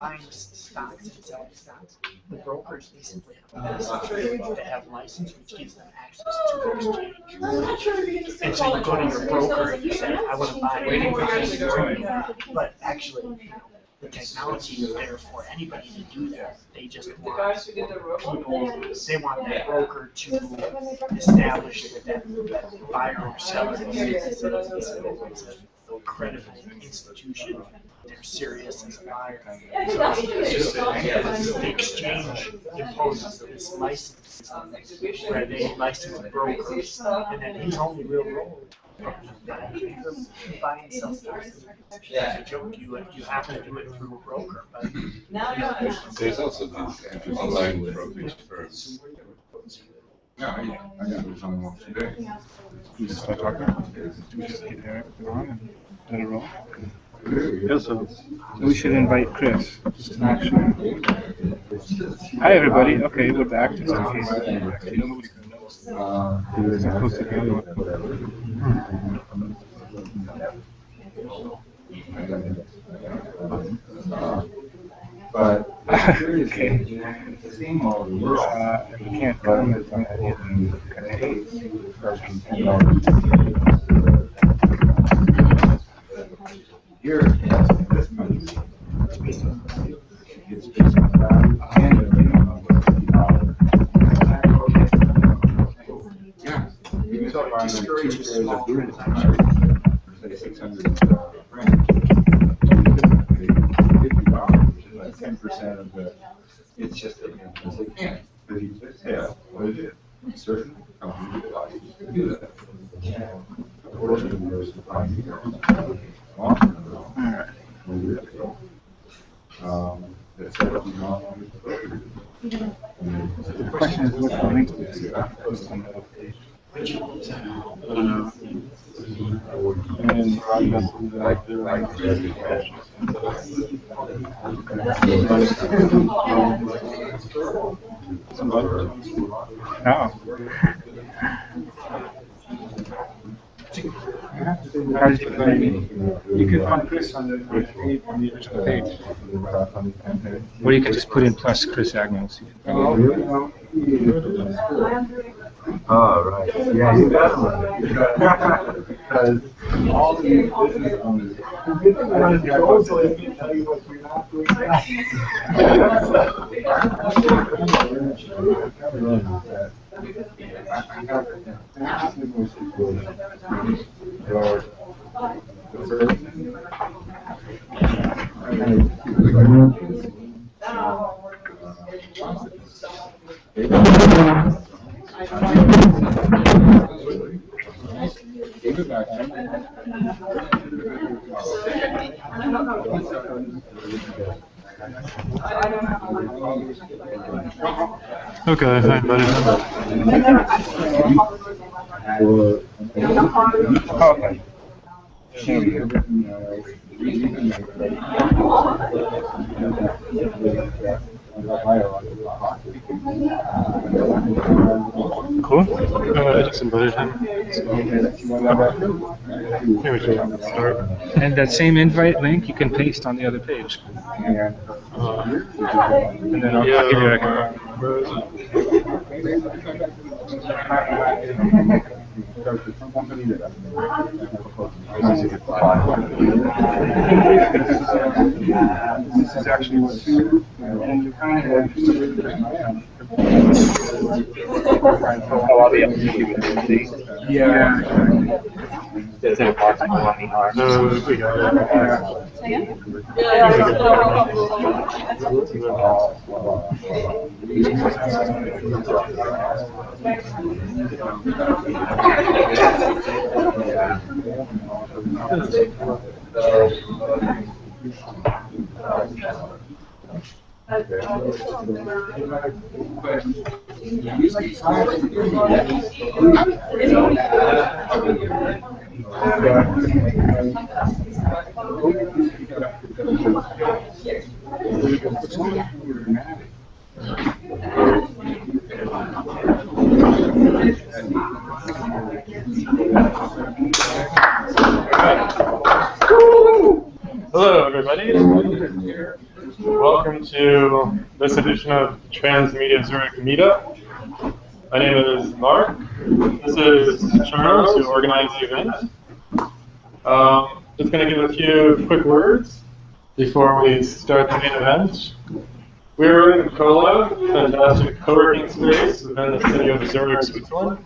buying stocks and selling stocks, the brokers they simply have a license. They have a license which gives them access to the exchange. And so you go to your broker and you say, I want to buy this, but actually, the technology is there for anybody to do that. They just want people, they want that broker to establish that buyer or seller is a credible institution. They're serious as a buyer. So the exchange imposes this license where they license brokers, and then it's only real role. Buy and sell stocks. It's a joke. You have to do it through a broker, but there's also these online brokerage firms. Yeah, I got this on today. You just start talking. We just get everything on and let it roll. Also, we should invite Chris. Just to make sure. Hi, everybody. Okay, we're back. Just in case nobody knows. It's supposed to But okay. We can't comment on that yet. Here, this money is based on value and yeah, you can talk about discourages small transactions. Say 600 francs. $50, which is like 10% of the. It's just because they can't. But you just say, what is it? Certain companies allow you to do that. Of course, there's the fine. The question is what the link is post on the page. And you can find Chris on the original page. Or you can just put in plus Chris Agnos. Oh, right. Yeah, you got one. Because all of these business owners, you tell you what you're not doing. Okay, fine, buddy. Okay. Cool. Just invited him. Here we go. Start. And that same invite link you can paste on the other page. And then I'll give you a record. This is actually what and you kind of I'll be able to see. Yeah. Is it possible on the arm? No, we got Hello, everybody. Welcome to this edition of Transmedia Zurich Meetup. My name is Mark. This is Charles, who organized the event. Just going to give a few quick words before we start the main event. We're in Cola, fantastic co-working space within the city of Zurich, Switzerland.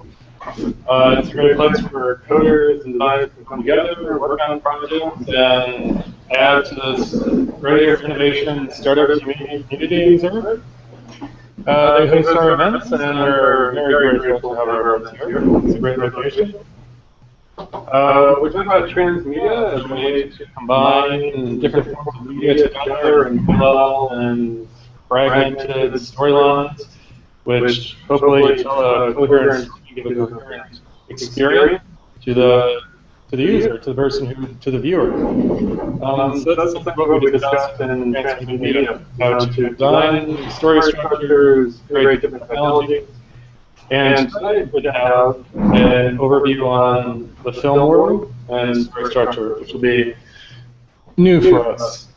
It's a great place for coders and designers to come together, work on projects, and add to this greater innovation startup community in Zurich. They host our events, and we're very grateful to have our events here. It's a great location. We're talking about transmedia as a way to combine different forms of media together in parallel and fragmented storylines, which hopefully tell a coherent experience to the user, to the person to the viewer. So that's something what we discussed in Transmedia, how to design story structures, create different technologies. And tonight we have an overview on the film world and story structure, which will be new for us.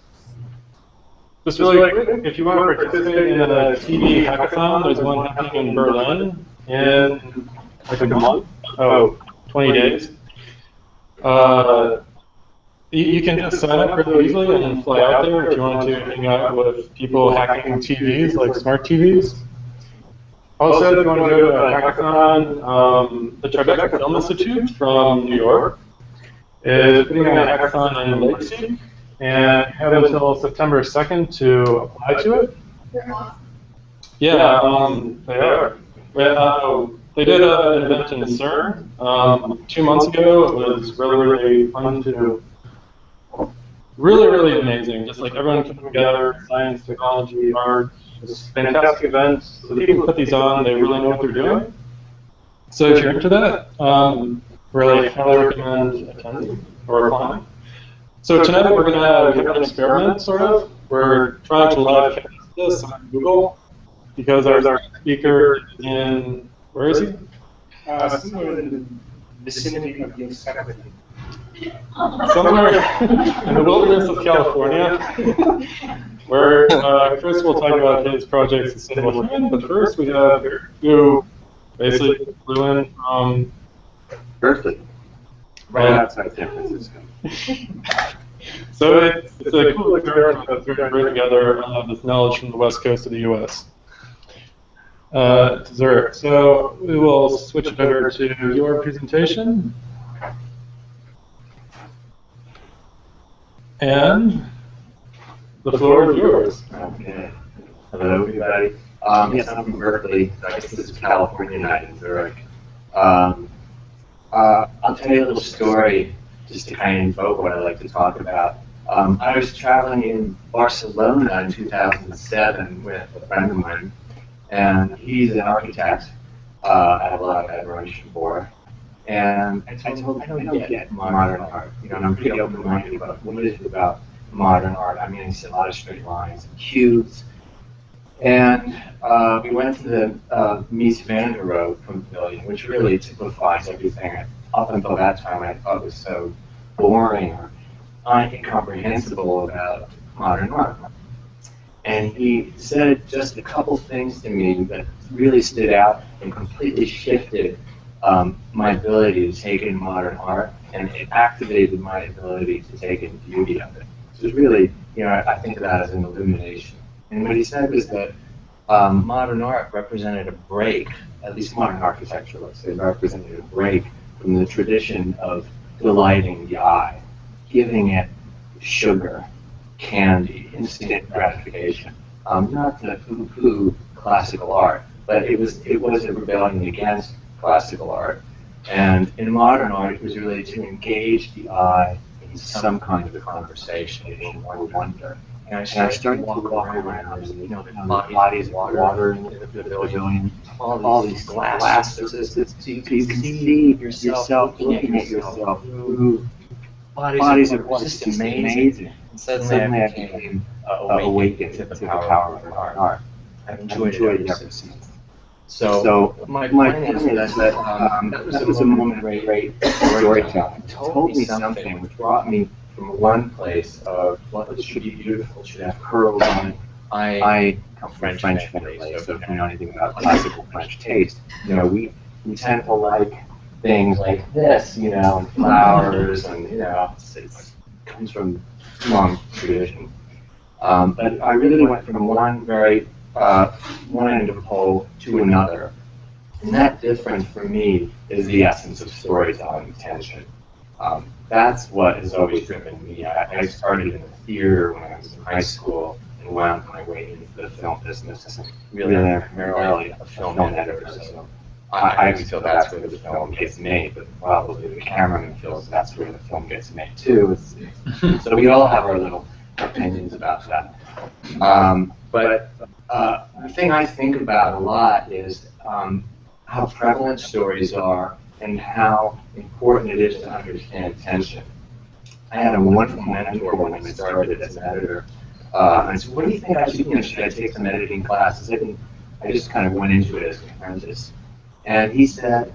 Just really quick, if you want to participate in a TV hackathon, there's one happening in Berlin in like a month, 20 days. You can just sign up really easily and fly out there if you want to hang out with people hacking TVs, like smart TVs. Also, if you want to go to a hackathon, the Tribeca Film Institute from New York is putting on a hackathon in Leipzig, and have until September 2nd to apply to it. Yeah, they are. They did an event in CERN 2 months ago. It was really fun to do. Really amazing. Just like everyone came together, science, technology, art. Just fantastic events. So the people who put these on, they really know what they're doing. So if you're into that, really highly recommend attending or applying. So tonight we're going to have an experiment, sort of. We're trying to live cast this on Google because our speaker is in, where is he? Somewhere in the vicinity of Yosemite. Somewhere in the wilderness of California, where Chris will talk about his project, Sustainable Human, but first we have who basically flew in from Berkeley, right outside San Francisco. So it's a cool experiment that's going to bring together this knowledge from the west coast of the U.S. To Zurich. So we will switch it over to your presentation. And the floor is yours. Okay. Hello, everybody. Yes, I'm from Berkeley. So I guess this is California night in Zurich. I'll tell you a little story just to kind of invoke what I like to talk about. I was traveling in Barcelona in 2007 with a friend of mine, and he's an architect I have a lot of admiration for. And I told him, I don't get modern art. You know, and I'm pretty open-minded about what is it about modern art. I mean, I see a lot of straight lines and cubes. And we went to the Mies van der Rohe pavilion, which really typifies everything up until that time I thought was so boring or incomprehensible about modern art. And he said just a couple things to me that really stood out and completely shifted my ability to take in modern art, and it activated my ability to take in beauty of it. So it was really, you know, I think of that as an illumination. And what he said was that modern art represented a break, at least modern architecture, let's say, represented a break from the tradition of delighting the eye, giving it sugar, candy, instant gratification. Not to poo-poo classical art, but it was a rebellion against classical art. And in modern art, it was really to engage the eye in some kind of a conversation or wonder. And I started to walk around, and, you know, the bodies of water in the pavilion, all these glasses, so you can see yourself looking at yourself through bodies of water. It's just amazing. And suddenly I became awakened to the power of art. I've enjoyed it ever since. So my point is that was a moment of great storytelling. It told me something which brought me from one place of, well, it should be beautiful, it should have curls on it. I come from French family, so if you know anything about classical French taste, we tend to like things like this, and flowers, and it comes from long tradition. But I really went from one end of the pole to another. And that difference for me is the essence of storytelling, tension. That's what has always driven me. I started in the theater when I was in high school and wound my way into the film business. Really, I'm primarily a film editor, so I feel that's where the film gets made, but probably the cameraman feels that's where the film gets made too. So we all have our little opinions about that. But the thing I think about a lot is how prevalent stories are and how important it is to understand tension. I had a wonderful mentor when I started as an editor. And I said, what do you think I should I take some editing classes? I just kind of went into it as an apprentice. And he said,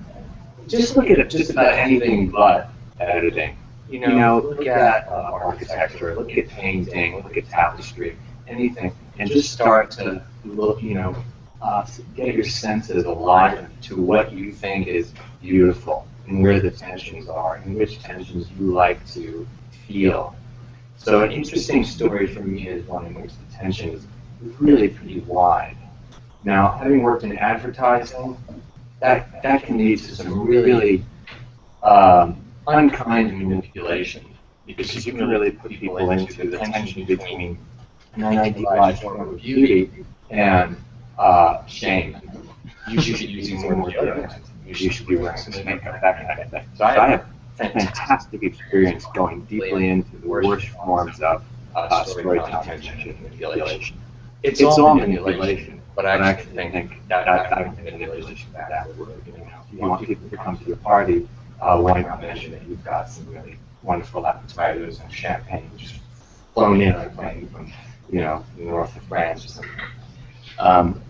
just look at just about anything but editing. Look at architecture, look at painting, look at tapestry, anything, and just start to look, get your senses aligned to what you think is beautiful and where the tensions are and which tensions you like to feel. So an interesting story for me is one in which the tension is really pretty wide. Now, having worked in advertising, that can lead to some really unkind manipulation, because you can really put people into the tension between an idealized form of beauty and shame. You should be using more deodorant. You should be wearing some makeup, that kind of thing. So I have fantastic experience going deeply into the worst forms of storytelling tension manipulation. It's all manipulation, but I actually think that manipulation is bad. If you want people to come to your party, why not mention that you've got some really wonderful appetizers and champagne just flown in on a plane from, the north of France or something.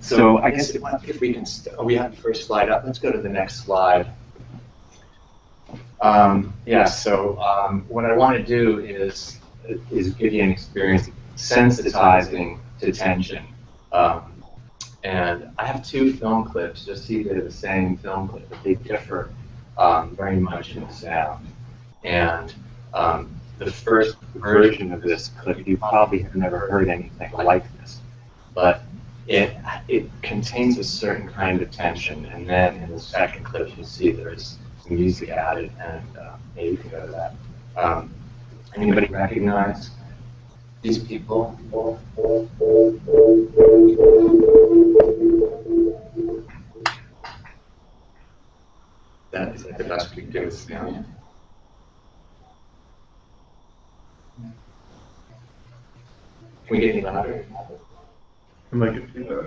So I guess if we can, we have the first slide up. Let's go to the next slide. What I want to do is give you an experience sensitizing to tension. And I have two film clips, just see they're the same film clip, but they differ very much in sound. And the first version of this clip, you probably have never heard anything like this, but it contains a certain kind of tension. And then in the second clip, you'll see there's some music added, and maybe you can go to that. Anybody recognize these people? That is the best we can do with sound. Can we get any louder? Am I good to do that?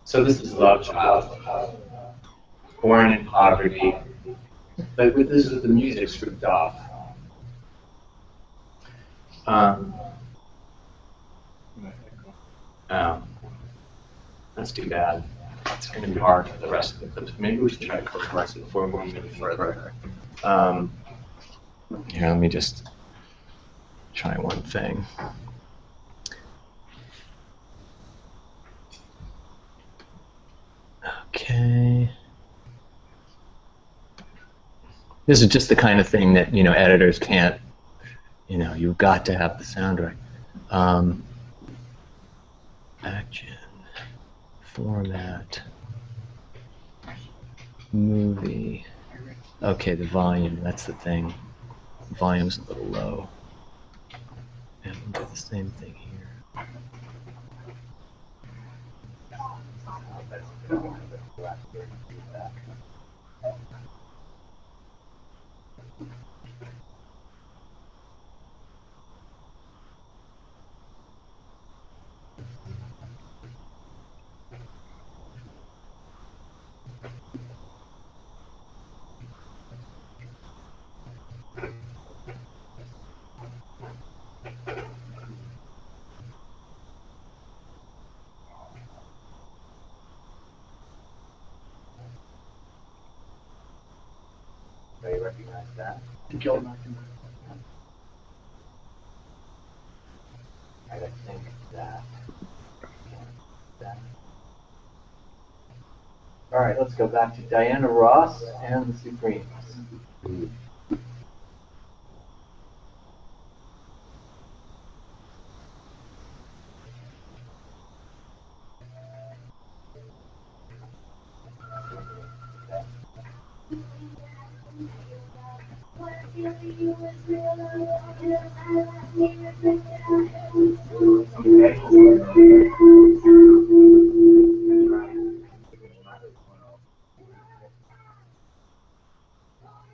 So this is Love Child, born in poverty, but this is the music stripped off. That's too bad. It's going to be hard for the rest of the clips. Maybe we should try to correct it before we move further. Here, let me just try one thing. Okay. This is just the kind of thing that, editors can't, you've got to have the sound right. Action, format, movie. Okay, the volume, that's the thing. Volume's a little low. And we'll do the same thing here. Everybody recognize that? Gilmer can. I think that. That. All right, let's go back to Diana Ross and the Supremes.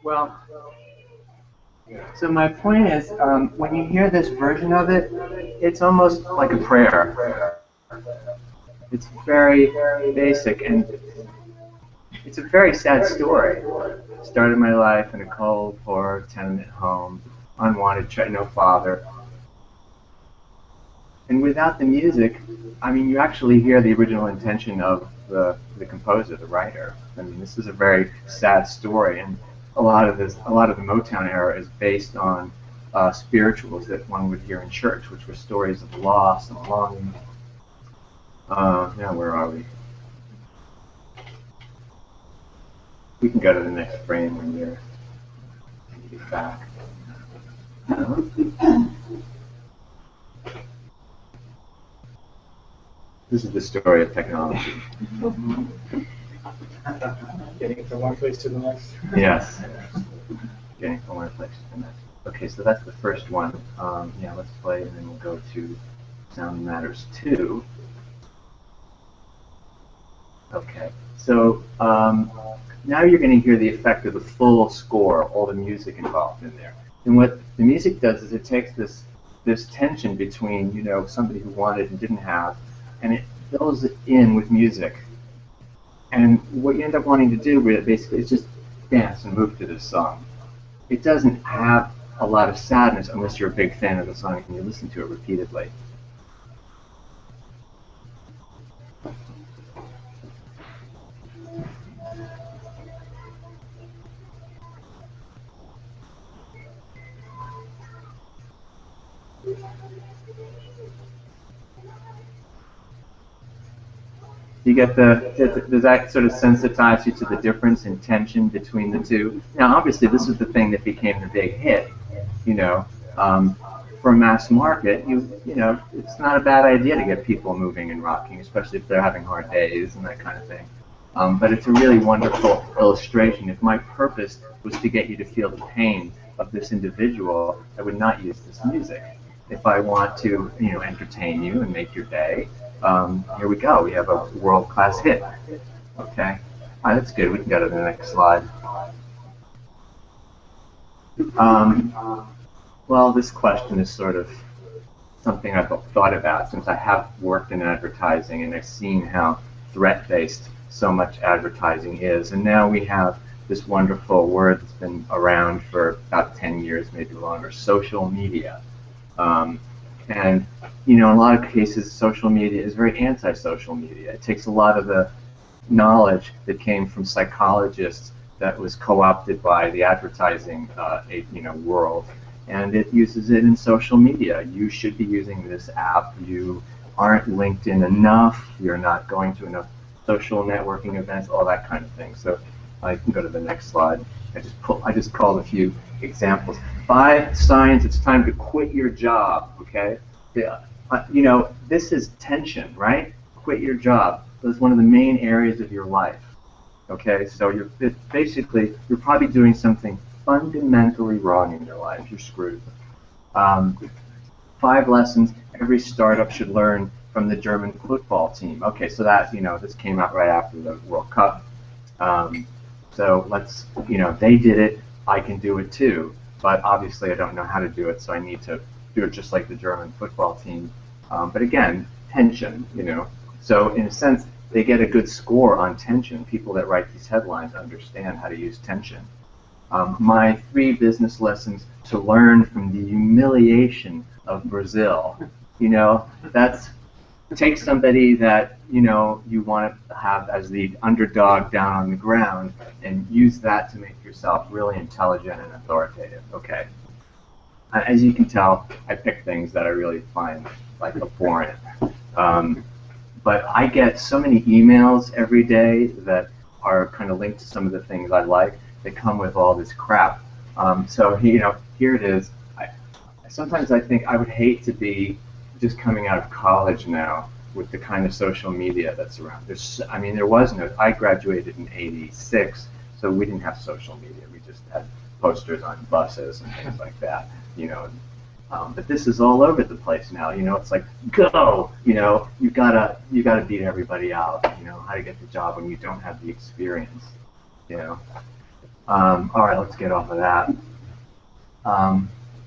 Well, so my point is, when you hear this version of it, it's almost like a prayer. It's very basic, and it's a very sad story. Started my life in a cold, poor tenement home, unwanted, no father. And without the music, I mean, you actually hear the original intention of the composer, the writer. I mean, this is a very sad story, and a lot of the Motown era is based on spirituals that one would hear in church, which were stories of loss and longing. Now where are we? We can go to the next frame when you're back. This is the story of technology. Getting from one place to the next. Yes. Getting from one place to the next. Okay, so that's the first one. Yeah, let's play, and then we'll go to Sound Matters 2. Okay, so now you're going to hear the effect of the full score, all the music involved in there. And what the music does is it takes this tension between, you know, somebody who wanted and didn't have, and it fills it in with music. And what you end up wanting to do with it basically is just dance and move to this song. It doesn't have a lot of sadness unless you're a big fan of the song and you listen to it repeatedly. You get does that sort of sensitize you to the difference in tension between the two? Now, obviously, this is the thing that became the big hit. You know, for a mass market, you know, it's not a bad idea to get people moving and rocking, especially if they're having hard days and that kind of thing. But it's a really wonderful illustration. If my purpose was to get you to feel the pain of this individual, I would not use this music. If I want to, you know, entertain you and make your day, here we go. We have a world-class hit. Okay. All right, that's good. We can go to the next slide. Well, this question is sort of something I've thought about since I have worked in advertising and I've seen how threat-based so much advertising is. And now we have this wonderful word that's been around for about 10 years, maybe longer, social media. And, you know, in a lot of cases, social media is very anti-social media. It takes a lot of the knowledge that came from psychologists that was co-opted by the advertising, world, and it uses it in social media. You should be using this app. You aren't linked in enough. You're not going to enough social networking events, all that kind of thing. So I can go to the next slide. I just called a few examples. 5 signs it's time to quit your job. Okay, you know, this is tension, right? Quit your job. That's one of the main areas of your life. Okay, so you're probably doing something fundamentally wrong in your life. You're screwed. 5 lessons every startup should learn from the German football team. Okay, so that, you know, this came out right after the World Cup. So let's, you know, they did it, I can do it too. But obviously I don't know how to do it, so I need to do it just like the German football team. But again, tension, you know. So in a sense, they get a good score on tension. People that write these headlines understand how to use tension. My 3 business lessons to learn from the humiliation of Brazil. You know, that's take somebody that you want to have as the underdog down on the ground and use that to make yourself really intelligent and authoritative. Okay. As you can tell, I pick things that I really find like abhorrent. But I get so many emails every day that are kind of linked to some of the things I like. They come with all this crap. So here it is. Sometimes I think I would hate to be just coming out of college now with the kind of social media that's around. There was no. I graduated in '86, so we didn't have social media. We just had posters on buses and things like that. But this is all over the place now. It's like, go. You gotta beat everybody out. How to get the job when you don't have the experience. All right, let's get off of that.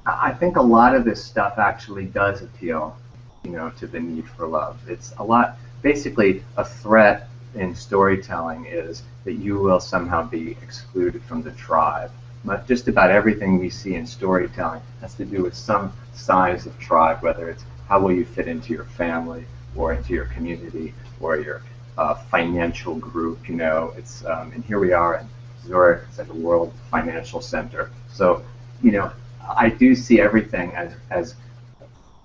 I think a lot of this stuff actually does appeal, to the need for love. It's a lot. Basically, a threat in storytelling is that you will somehow be excluded from the tribe. But just about everything we see in storytelling has to do with some size of tribe, whether it's how will you fit into your family or into your community or your financial group. And here we are in Zurich. It's like a world financial center. So, I do see everything as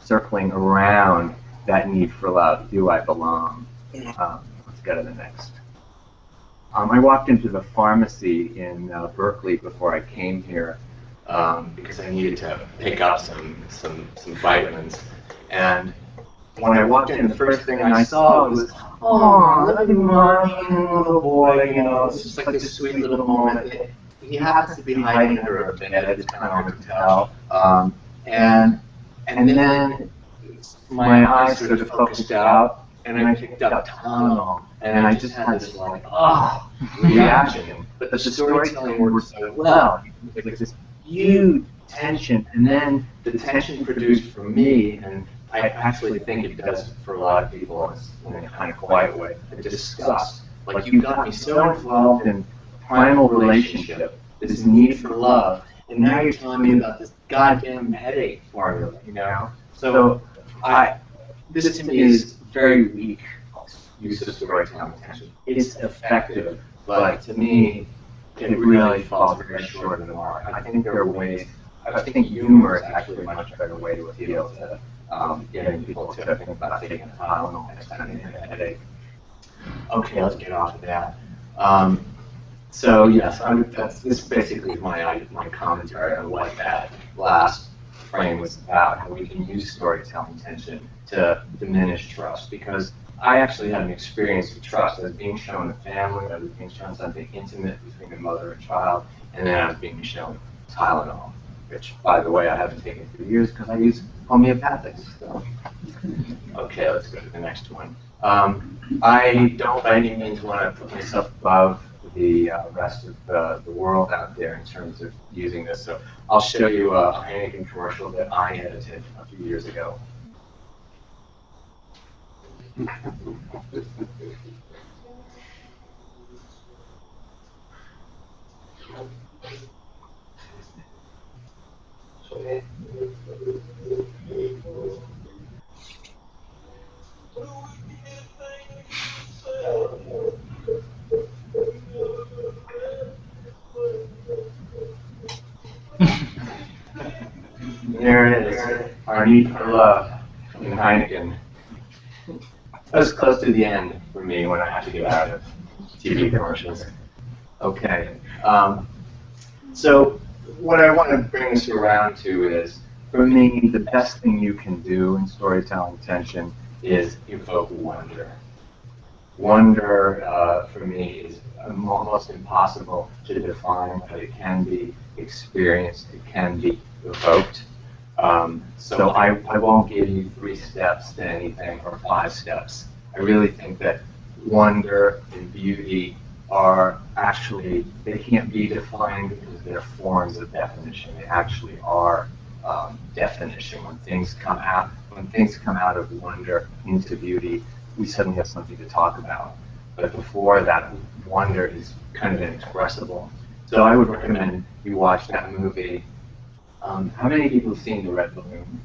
circling around that need for love. Do I belong? Let's go to the next. I walked into the pharmacy in Berkeley before I came here because I needed to pick up some vitamins. And when I walked in, the first thing I saw was, oh, look at mommy and little boy. It's just like this sweet little moment. He happens to be hiding under a bed. It's kind of hard to tell. And then my eyes sort of focused out, and I picked up Tylenol, and I just had this reaction. But the storytelling worked so well. It was this huge tension, and then the tension produced for me, and I actually think it does for a lot of people in a kind of quiet way, a disgust. Like, you got me so involved in primal relationship, this need for love, and now you're telling me about this goddamn headache formula, So this to me is very weak use of storytelling tension. It's effective, but to me, it really falls very short of the mark. I think there are ways. I think humor is actually a much better way to appeal to getting people to think about taking a Tylenol next time they have a headache. Okay, let's get off of that. So yes, this basically is my commentary on what that last frame was about, how we can use storytelling tension to diminish trust. Because I actually had an experience with trust. I was being shown a family, I was being shown something intimate between a mother and child, and then I was being shown Tylenol, which, by the way, I haven't taken for years because I use homeopathics. So. Okay, let's go to the next one. I don't by any means want to put myself above the rest of the world out there in terms of using this. So I'll show you a Heineken commercial that I edited a few years ago. There it is, our need for love in Heineken. That was close to the end for me when I had to get out of TV commercials. Okay, so what I want to bring this around to is, for me, the best thing you can do in storytelling tension is evoke wonder. Wonder, for me, is almost impossible to define, but it can be experienced, it can be evoked. So I won't give you 3 steps to anything or 5 steps. I really think that wonder and beauty are actually, they can't be defined because they're forms of definition. They actually are definition. When things come out of wonder into beauty, we suddenly have something to talk about. But before that, wonder is kind of inexpressible. So I would recommend you watch that movie. How many people have seen The Red Balloon?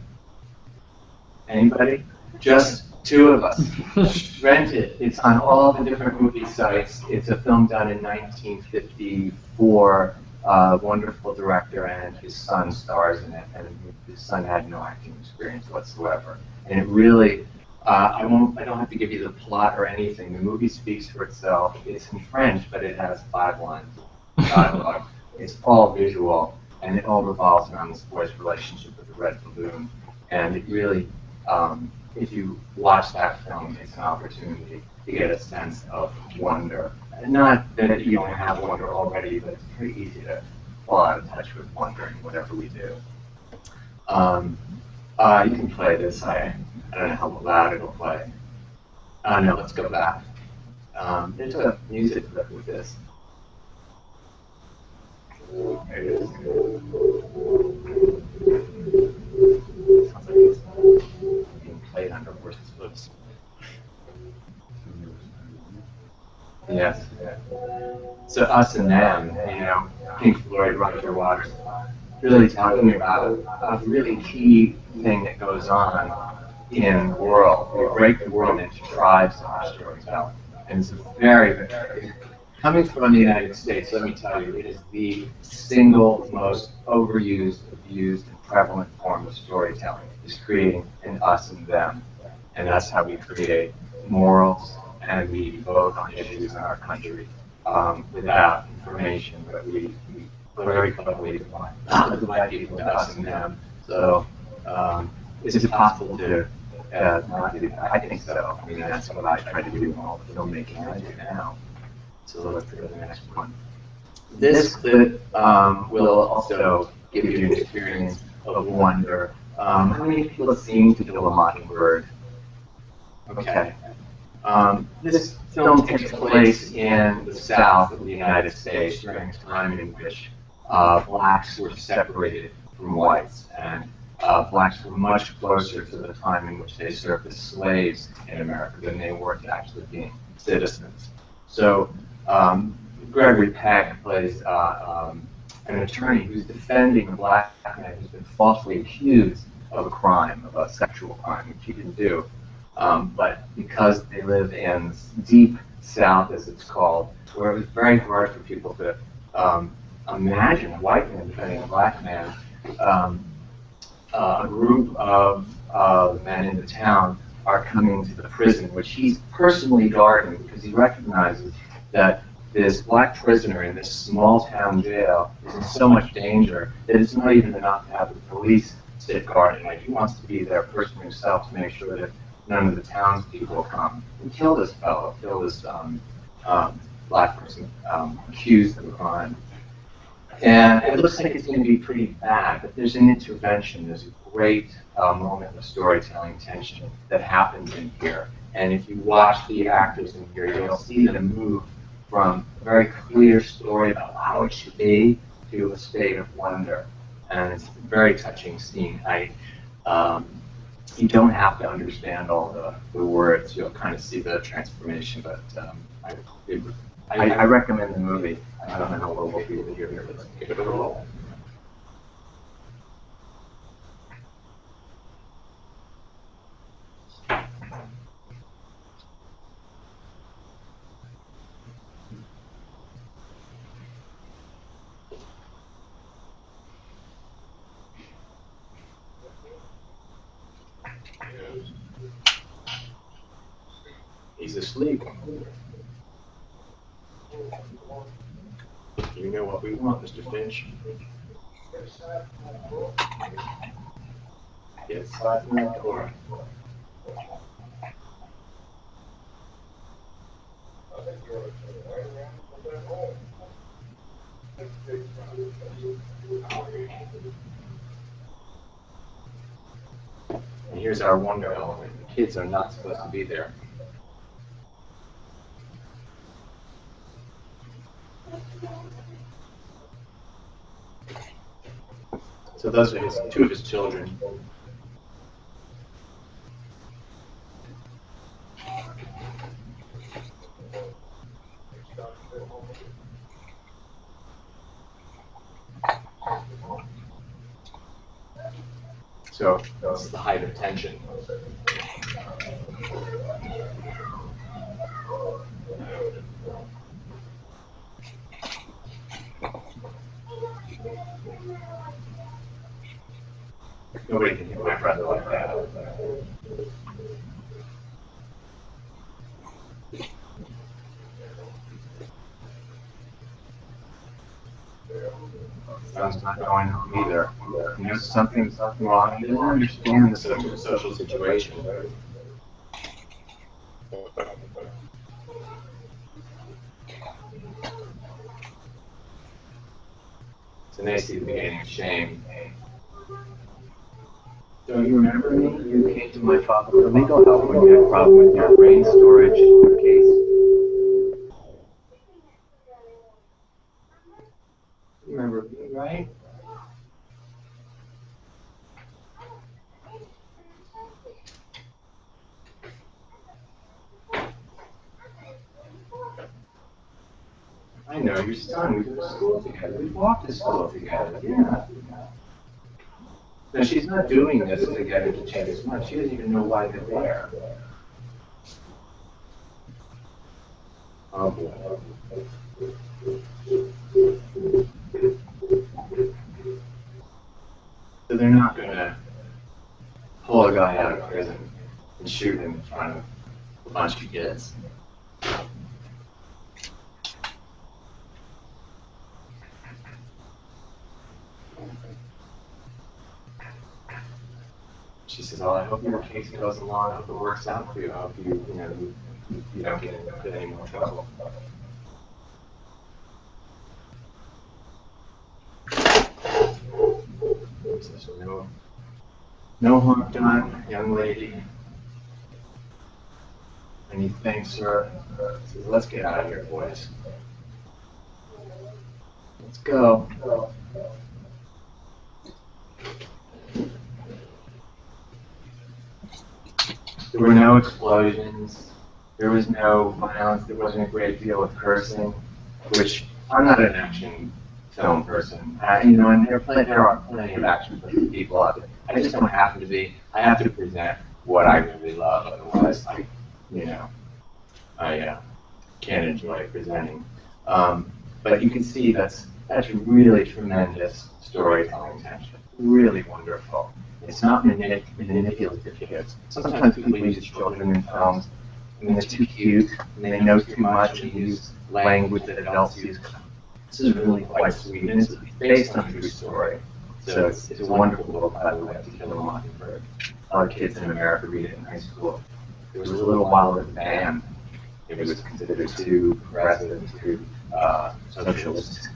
Anybody? Just Two of us. Rent it. It's on all the different movie sites. It's a film done in 1954. Wonderful director, and his son stars in it. And his son had no acting experience whatsoever. And it really, I don't have to give you the plot or anything. The movie speaks for itself. It's in French, but it has 5 lines of dialogue. It's all visual, and it all revolves around this boy's relationship with the red balloon. And it really, if you watch that film, it's an opportunity to get a sense of wonder. And not that you don't have wonder already, but it's pretty easy to fall out of touch with wonder in whatever we do. You can play this. I don't know how loud it'll play. No, let's go back. There's a music clip with this. There it is. Sounds like it's being played under horses' hooves. Yes. So us and them, you know, Pink Floyd, Roger Waters, really talking about a really key thing that goes on in the world. We break the world into tribes in our storytelling. And it's very, coming from the United States, let me tell you, it is the single most overused, abused, and prevalent form of storytelling, is creating an us and them. And that's how we create morals, and we vote on issues in our country without information, but we very cleverly divide people into us and them. So is it possible to not do that? I think so. I mean, that's what I try to do in all the filmmaking I do now. So let's go to the next one. This clip will also give you an experience of wonder. How many people have seen To Kill a Mockingbird? Okay. This film takes place in the South of the United States during a time in which blacks were separated from whites, and blacks were much closer to the time in which they served as slaves in America than they were to actually being citizens. So Gregory Peck plays an attorney who's defending a black man who's been falsely accused of a crime, of a sexual crime, which he didn't do. But because they live in deep South, as it's called, where it was very hard for people to imagine a white man defending a black man, a group of men in the town are coming to the prison, which he's personally guarding because he recognizes that this black prisoner in this small town jail is in so much danger that it's not even enough to have the police sit guarding. Like, he wants to be there personally himself to make sure that none of the townspeople come and kill this fellow, kill this black person accused of a crime. And it looks like it's going to be pretty bad, but there's an intervention. There's a great moment of storytelling tension that happens in here. And if you watch the actors in here, you'll see them move from a very clear story about how it should be to a state of wonder. And it's a very touching scene. You don't have to understand all the words. You'll kind of see the transformation, but I recommend the movie. I don't know how well we'll be able to hear here, but let's give it a roll. He's asleep. You know what we want, Mr. Finch. Get inside the door. And here's our wonder element. The kids are not supposed to be there. So those are two of his children. So this is the height of tension. Nobody can hit my brother like that. Son's not going home either. You know, something's wrong. He doesn't understand the social situation. So they see the beginning of shame. Don't you remember me? You came to my father for legal help when you had a problem with your brain storage case. Remember me, right? I know your son. We go to school together. We walk to school together. Yeah. Now she's not doing this to get him to change his mind. She doesn't even know why they're there. Oh boy. So they're not gonna pull a guy out of prison and shoot him in front of a bunch of kids. She says, "Oh, I hope your case goes along. I hope it works out for you. I hope you don't get into any more trouble." Says, no harm done, young lady. And he thanks her. He says, "Let's get out of here, boys. Let's go." There were no explosions, there was no violence, there wasn't a great deal of cursing, which I'm not an action film person. And there are plenty of action people out there. I just don't happen to be. I have to present what I really love, otherwise I can't enjoy presenting. But you can see that's really tremendous storytelling tension, really wonderful. It's not manipulative here. Sometimes people use children in films. I mean, they're too cute, and they know too much, and use language that adults use. This is really quite sweet, and it's based on a true story. So it's a wonderful book, by the way, To Kill a Mockingbird. A lot of kids in America read it in high school. There was a little while it was banned. It was considered too progressive, too socialist.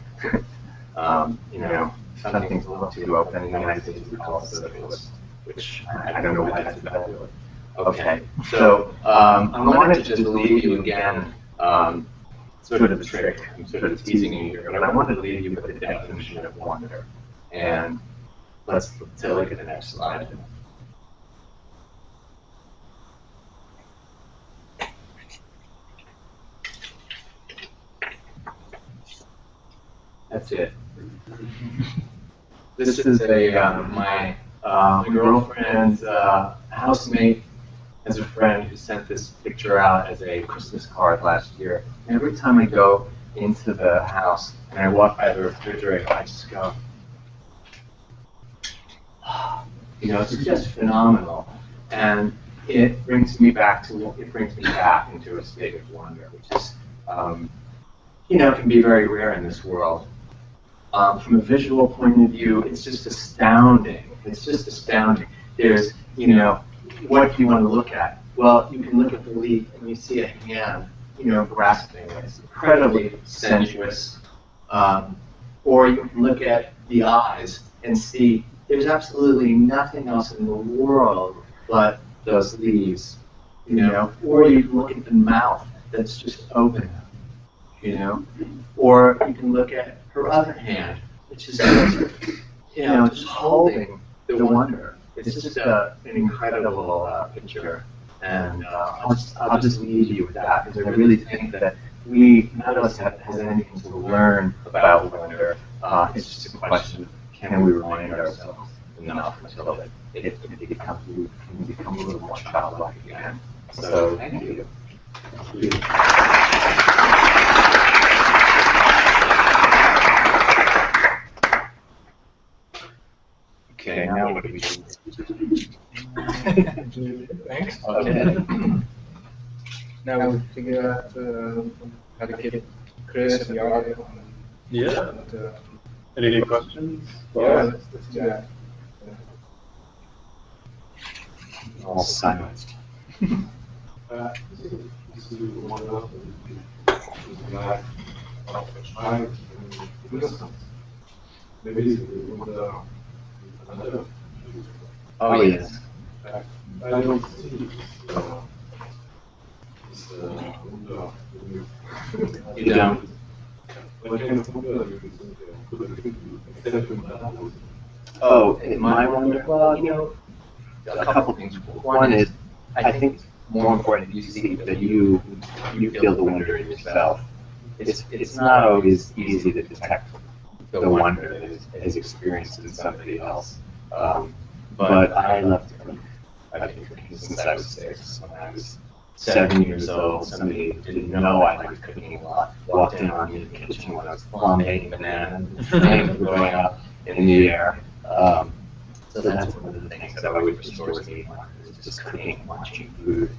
Some things a little too open. In the United States, we call it socialist, which I don't know what that's about. Okay, so I wanted to just leave you again, sort of a trick. I'm sort of teasing you here, but I wanted to leave you with the definition of wonder. And let's take a look at the next slide. That's it. This is my girlfriend's housemate as a friend who sent this picture out as a Christmas card last year. And every time I go into the house and I walk by the refrigerator, I just go, it's just phenomenal. And it brings me back into a state of wonder, which is, can be very rare in this world. From a visual point of view, it's just astounding. It's just astounding. There's, what do you want to look at? Well, you can look at the leaf and you see a hand, grasping it. It's incredibly sensuous. Or you can look at the eyes and see there's absolutely nothing else in the world but those leaves, Or you can look at the mouth that's just open, Or you can look at her other hand, which is just holding the wonder. It's just an incredible picture, and I'll just leave you with that, because I really think that none of us has anything to learn about wonder. It's just a question of, can we remind ourselves enough until it becomes a little more childlike again. So thank you. know what we do. Thanks. Okay. Now we figure out how to get Chris and the audio. Yeah. And, Any questions? yeah, let's do that. All silenced. Oh, yes. I don't see. You don't? What kind of Oh, in my wonder? Well, you know, a couple things. One is, I think it's more important you see that you feel the wonder in yourself. It's not always easy to detect the wonder that is experienced in somebody else. But I love to cook. I've been cooking since I was 6. When I was 7 years old, somebody who didn't know I liked cooking a lot walked in on me in the kitchen when I was flambéing bananas, and flames were going up in the air. So that's one of the things that always restores me, is just cooking, watching food,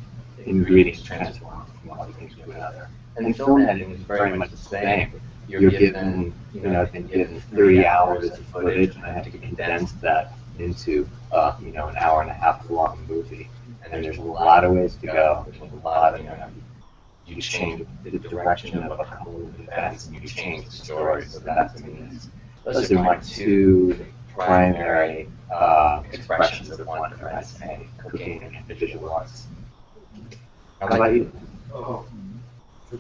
ingredients transform from one thing to another. And film editing is very much the same. You're given, I've been given 30 hours of footage, and I have to condense that into, an hour and a half long movie. And there's a lot of ways to go. There's a lot of, you change the direction of a couple of events, and you change the story. So that to me those are my 2 primary expressions of wonder, I'd say, cooking and visual arts. How about you? Oh. I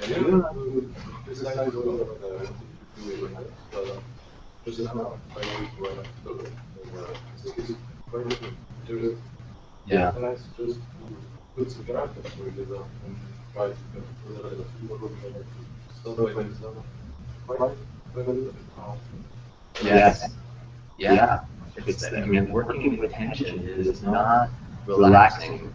don't know, besides all of the just now, I Yeah. and I just put some graphics together and try to put it Yes. Yeah. I mean, working with tension is not relaxing.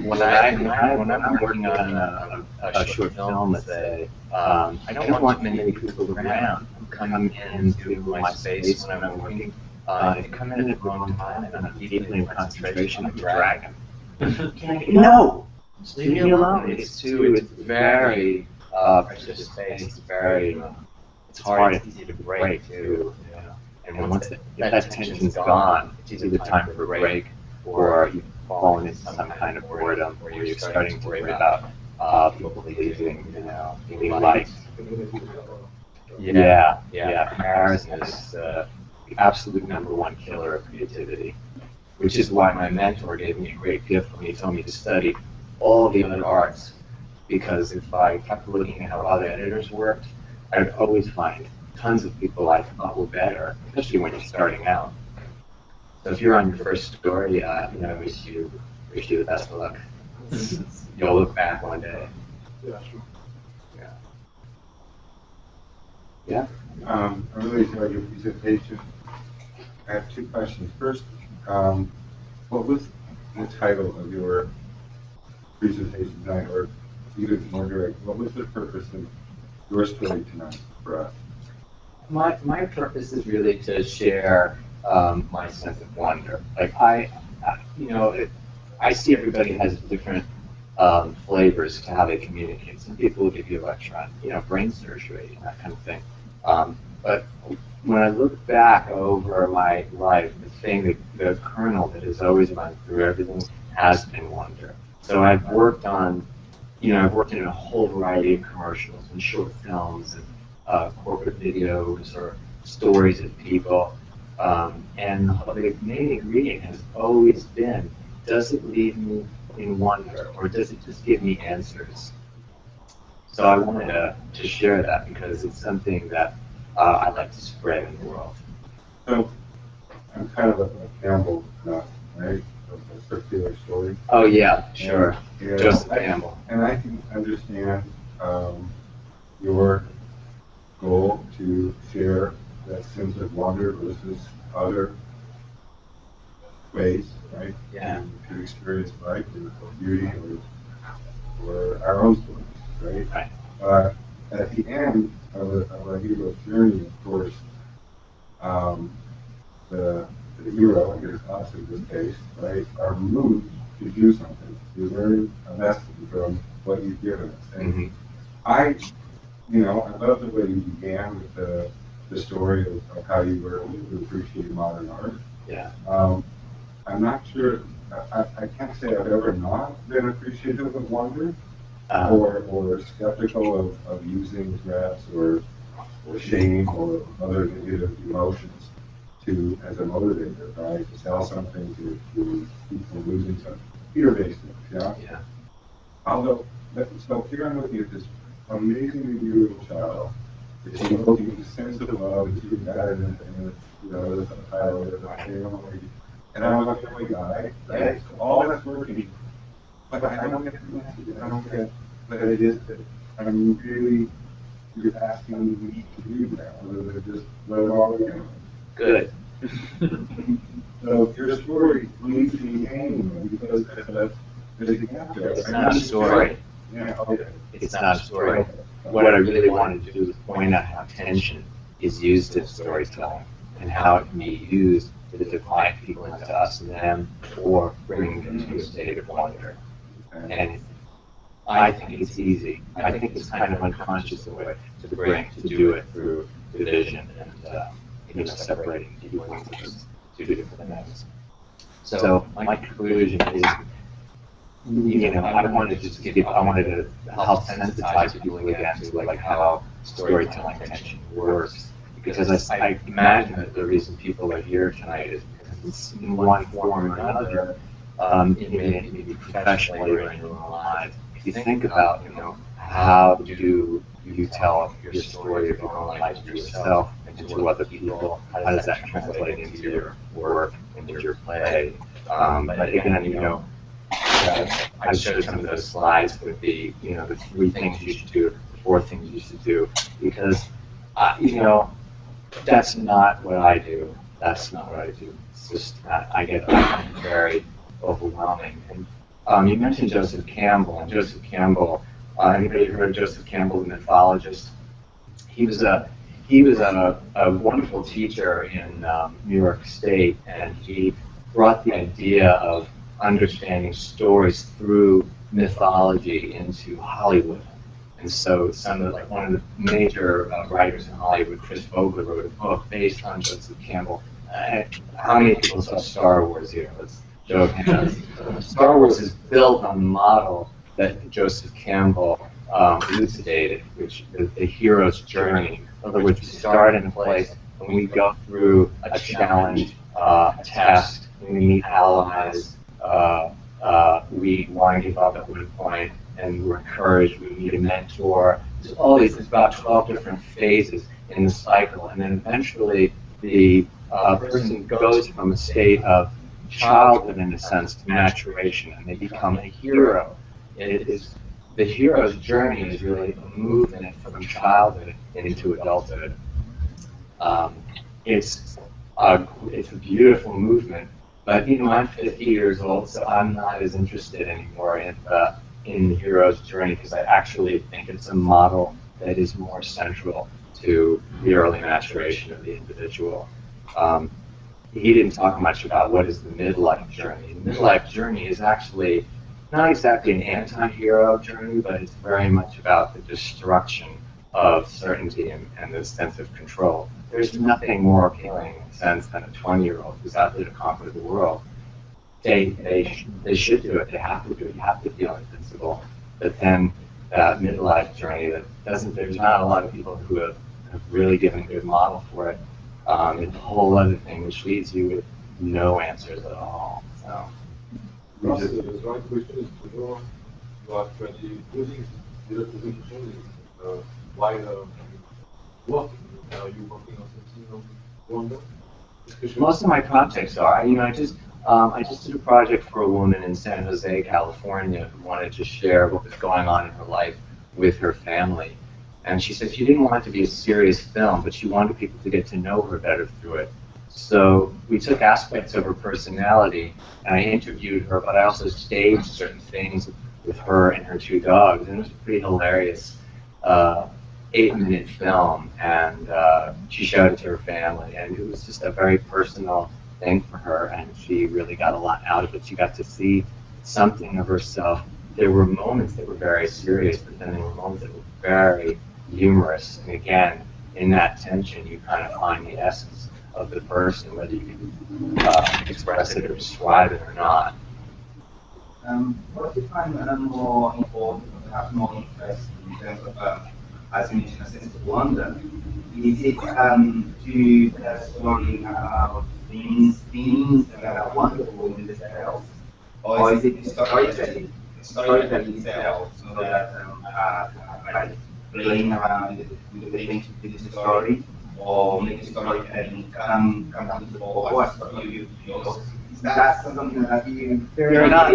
When I'm working on a short film, let's say, I don't want many people around coming into my space when I'm working. If you come in at the wrong time and I'm deeply in concentration, I'm dragging. No! Just leave me alone. It's very precious space. It's very, it's hard, it's easy to break too. And once if that tension's gone, it's either time for a break or you've fallen into some kind of boredom where you're starting to worry about people leaving, being liked. Yeah. Comparison is the absolute #1 killer of creativity, which is why my mentor gave me a great gift when he told me to study all the other arts, because if I kept looking at how other editors worked, I would always find tons of people I thought were better, especially when you're starting out. So if you're on your first story, I wish you the best of luck. You'll look back one day. Yeah, sure. Yeah. I really enjoyed your presentation. I have 2 questions. First, what was the title of your presentation tonight, or even more direct, what was the purpose of your story tonight for us? My purpose is really to share my sense of wonder. Like I see everybody has different flavors to how they communicate. Some people will give you a lecture on, brain surgery and that kind of thing. But when I look back over my life, the kernel that has always run through everything has been wonder. So I've worked in a whole variety of commercials and short films and corporate videos or stories of people. And the main ingredient has always been, does it leave me in wonder, or does it just give me answers? So I wanted to share that because it's something that I'd like to spread in the world. So, I'm kind of a Campbell nut, right? A circular story. Oh yeah, sure. And Joseph Campbell. And I can understand your goal to share that sense of wonder versus other ways, right? Yeah. To experience life or beauty or our own stories, right? Right. At the end of a hero's journey, of course, um, the hero, I guess us in this case, right, are moved to do something, to learn a lesson from what you've given us. And I, I love the way you began with the story of how you were to appreciate modern art. Yeah. I'm not sure, I can't say I've ever not been appreciative of wonder or skeptical of using threats or shame or other negative emotions as a motivator, right? To sell something to keep from losing something. Fear-based things, yeah? Yeah. Although, so here I'm looking at this amazingly beautiful child. It's evoking a sense of love that's even better than the title of the family. And I'm a family guy, right? So all that's working. But I don't get the message. I don't get that it is that I'm really, you're asking me to do that, rather than just let it all go. Good. So your story leaves me hanging because there's a gap there. It's not a story. Yeah, okay. It's not a story. What I really wanted to do is point out how tension is used in storytelling and how it can be used to divide people into us and them, or bring them to a state of wonder. And I think it's easy. I think it's kind of unconscious the way to do it through division and separating people into those two different things. So my conclusion is, I wanted to help sensitize people again to like how storytelling tension works. Because I imagine that the reason people are here tonight is because it's in one form or another, maybe professionally or in your own lives. If you think about, how do you tell your story of your own life to yourself and to other people? How does that translate into your work, into your play? But again, I showed some of those slides with the 3 things you should do, the 4 things you should do, because that's not what I do. That's not what I do. It's just I find it very overwhelming. And you mentioned Joseph Campbell, and Joseph Campbell. Anybody heard of Joseph Campbell, the mythologist? He was a wonderful teacher in New York State, and he brought the idea of understanding stories through mythology into Hollywood. And so one of the major writers in Hollywood, Chris Vogler, wrote a book based on Joseph Campbell. How many people saw Star Wars here? Let's show of hands. Star Wars is built on the model that Joseph Campbell elucidated, which is the hero's journey. In other words, we start in a place and we go through a challenge, a test, we meet allies, we want to give up at one point, and we're encouraged, we need a mentor. There's about 12 different phases in the cycle, and then eventually the person goes from a state of childhood, in a sense, to maturation, and they become a hero. The hero's journey is really a movement from childhood into adulthood. It's a beautiful movement, but I'm 50 years old, so I'm not as interested anymore in the hero's journey, because I actually think it's a model that is more central to the early maturation of the individual. He didn't talk much about what is the midlife journey. The midlife journey is actually not exactly an anti-hero journey, but it's very much about the destruction of certainty and the sense of control. There's nothing more appealing in a sense than a 20-year-old who's out there to conquer the world. They should do it. They have to do it. You have to feel invincible. But then that midlife journey, there's not a lot of people who have really given a good model for it. It's a whole other thing which leaves you with no answers at all. So. The right question is, you are actually using the representation while working. Are you working on something on wonder? Most of my projects are. I just did a project for a woman in San Jose, California, who wanted to share what was going on in her life with her family. And she said she didn't want it to be a serious film, but she wanted people to get to know her better through it. So we took aspects of her personality, and I interviewed her, but I also staged certain things with her and her 2 dogs, and it was a pretty hilarious 8-minute film, and she showed it to her family, and it was just a very personal thing for her, and she really got a lot out of it. She got to see something of herself. There were moments that were very serious, but then there were moments that were very humorous. And again, in that tension, you kind of find the essence of the person, whether you can express it or describe it or not. What do you find more important, perhaps more interesting in terms of, as you mentioned, a sense of wonder? Is it to tell a story about things that are wonderful in themselves, or is it storytelling itself, so that like playing around with the things with the story, or make storytelling come to the fore as you is that something that you They're not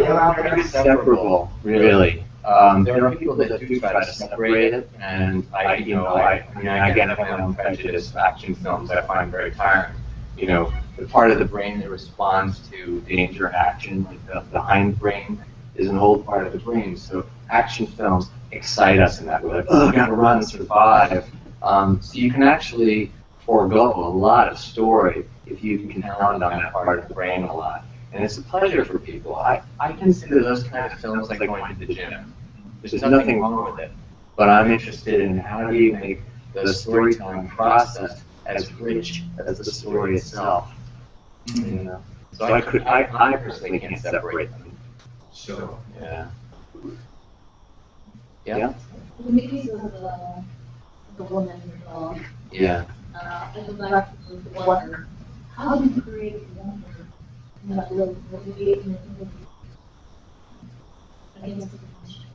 inseparable, really. There are people that do try to separate it, and I mean, again, I have my own prejudice. Action films I find very tiring. You know, the part of the brain that responds to danger action, like the hindbrain, is an old part of the brain. So action films excite us in that way. Like, oh, I gotta run, survive. So you can actually forego a lot of story if you can pound on that part of the brain a lot. And it's a pleasure for people. I consider those kind of films like going to the gym. There's nothing wrong with it. But I'm interested in how do you make the storytelling process as rich as the story itself. You know? So I personally can't separate them. sure? Yeah. Yeah? In the case of the woman, Yeah. I go back to the wonder. How do you create wonder in that little motivation against the condition?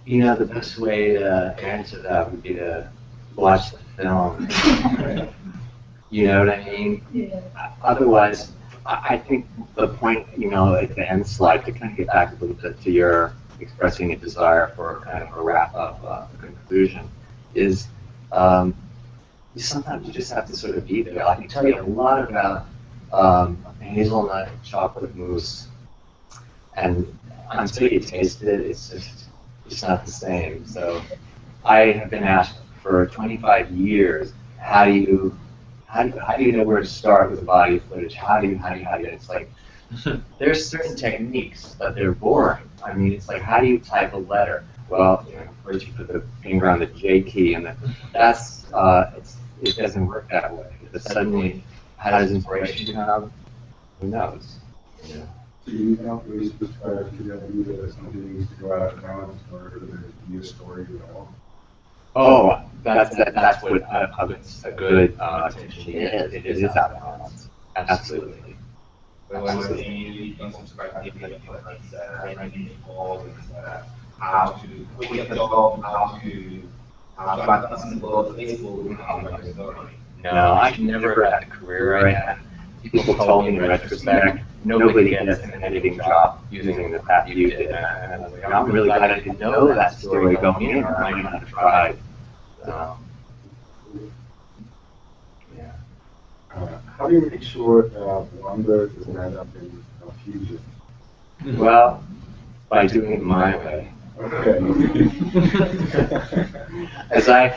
You know, the best way to answer that would be to watch the film. You know what I mean? Yeah. Otherwise, I think the point, you know, at the end slide, to kind of get back a little bit to your expressing a desire for kind of a wrap-up, a conclusion, is sometimes you just have to sort of be there. I can tell you a lot about hazelnut chocolate mousse, and until you taste it, it's not the same. So I have been asked for 25 years, how do you know where to start with the body footage? How do you? It's like, there's certain techniques, but they're boring. I mean, it's like, how do you type a letter? Well, you know, first you put the finger on the J key, and it doesn't work that way. But suddenly, how does inspiration come? Who knows? You know? So you don't really subscribe to the idea that something needs to go out of balance in order for there to be a story at all? Oh, that's what a good attention is. It is out of balance. Absolutely. But when we're saying you don't subscribe to the idea of writing all how to quit the job, how to advance in the world, Facebook, how to write a story. No, I've never had a career I had. People told me in retrospect, nobody gets an editing job using the path you did. And I was like, I'm really glad I didn't know that story going in, or I might not have tried. Yeah. How do you make sure that wonder doesn't end up in confusion? Well, by doing it my way. Okay.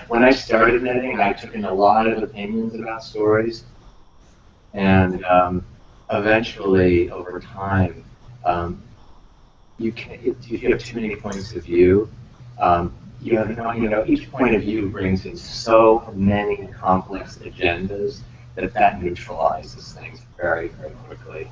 When I started editing, I took in a lot of opinions about stories, and eventually, over time, if you have too many points of view, each point of view brings in so many complex agendas that neutralizes things very, very quickly.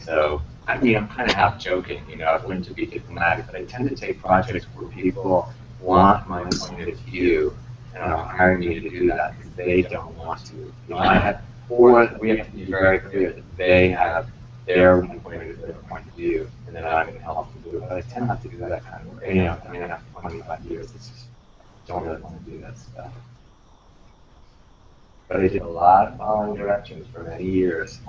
So, I mean, I'm kind of half joking, I wouldn't to be diplomatic, but I tend to take projects where people want my point of view and are hiring me to do that because they don't want to. We have to be very clear that they have their point of view, and then I'm going to help them do it. But I tend not to do that kind of work. After 25 years, it's just, don't really want to do that stuff. But I did a lot of following directions for many years.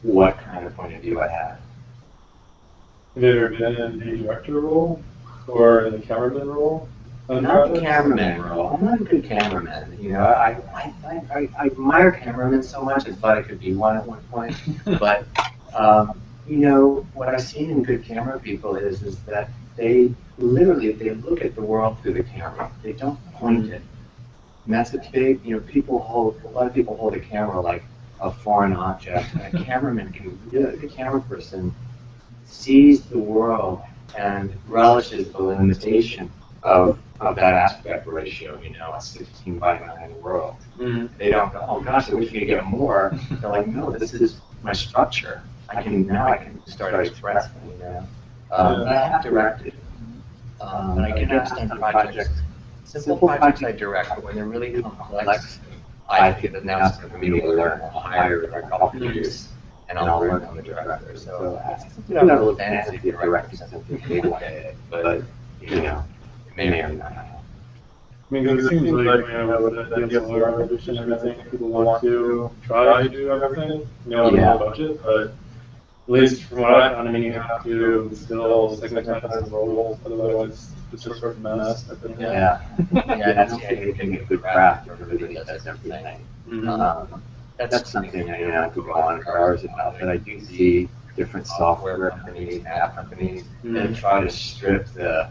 What kind of point of view I had. Have you ever been in the director role or in the cameraman role? Not the cameraman role. I'm not a good cameraman. I admire cameramen so much. I thought I could be one at one point. But you know, what I've seen in good camera people is that they literally, they look at the world through the camera. They don't point it. And that's a big, you know, a lot of people hold a camera like a foreign object. And a cameraman can really, the camera person sees the world and relishes the limitation of that aspect ratio, you know, a 16:9 world. They don't go, oh gosh, I wish we could get more. They're like, no, this is my structure. I can start expressing, you know. But I have directed. And I can understand projects, simple projects I direct, but when they're really complex, I think that now it's time for me to learn. I'll hire a couple producers, and I'll learn from the director. So you know, a little fancy if you're directing something big one day, but you know, it may or may not happen. I mean, 'cause it seems like, you know, with the DSLR edition and everything, people want to try to do everything, you know, on a budget, but at least from what I found, I mean, you have to still segment the roles, otherwise it's just sort of a mess, I think. Yeah, that's the idea of getting a good craft, everybody does everything. That's something, you know, I could go on for hours about, but I do see different software companies, app companies, that try to strip the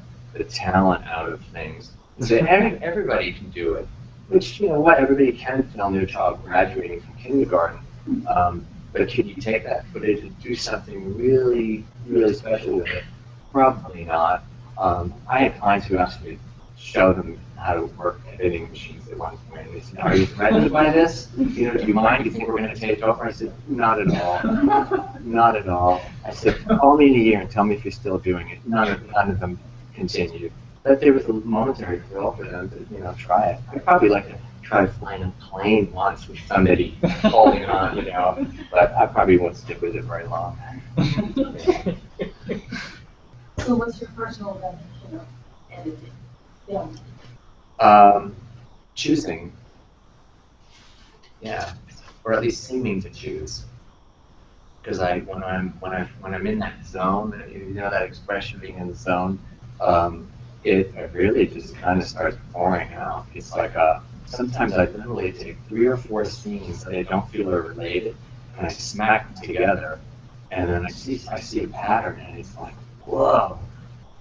talent out of things. So everybody can do it, which, you know what, everybody can film their child graduating from kindergarten. But can you take that footage and do something really, really special with it? Probably not. I had clients who asked me to show them how to work editing machines at one point. They said, are you threatened by this? You know, do you mind? Do you think we're going to take over? I said, not at all. Not at all. I said, call me in a year and tell me if you're still doing it. None of them continued. But there was a momentary thrill for them to, you know, try it. I'd probably like to try flying a plane once with somebody holding on, you know, but I probably won't stick with it very long. So what's your personal definition of editing film? Choosing, yeah, or at least seeming to choose. Because when I'm in that zone, you know that expression, being in the zone, it really just kind of starts pouring out. It's like sometimes I literally take 3 or 4 scenes that I don't feel are related, and I smack them together, and then I see a pattern, and it's like, whoa,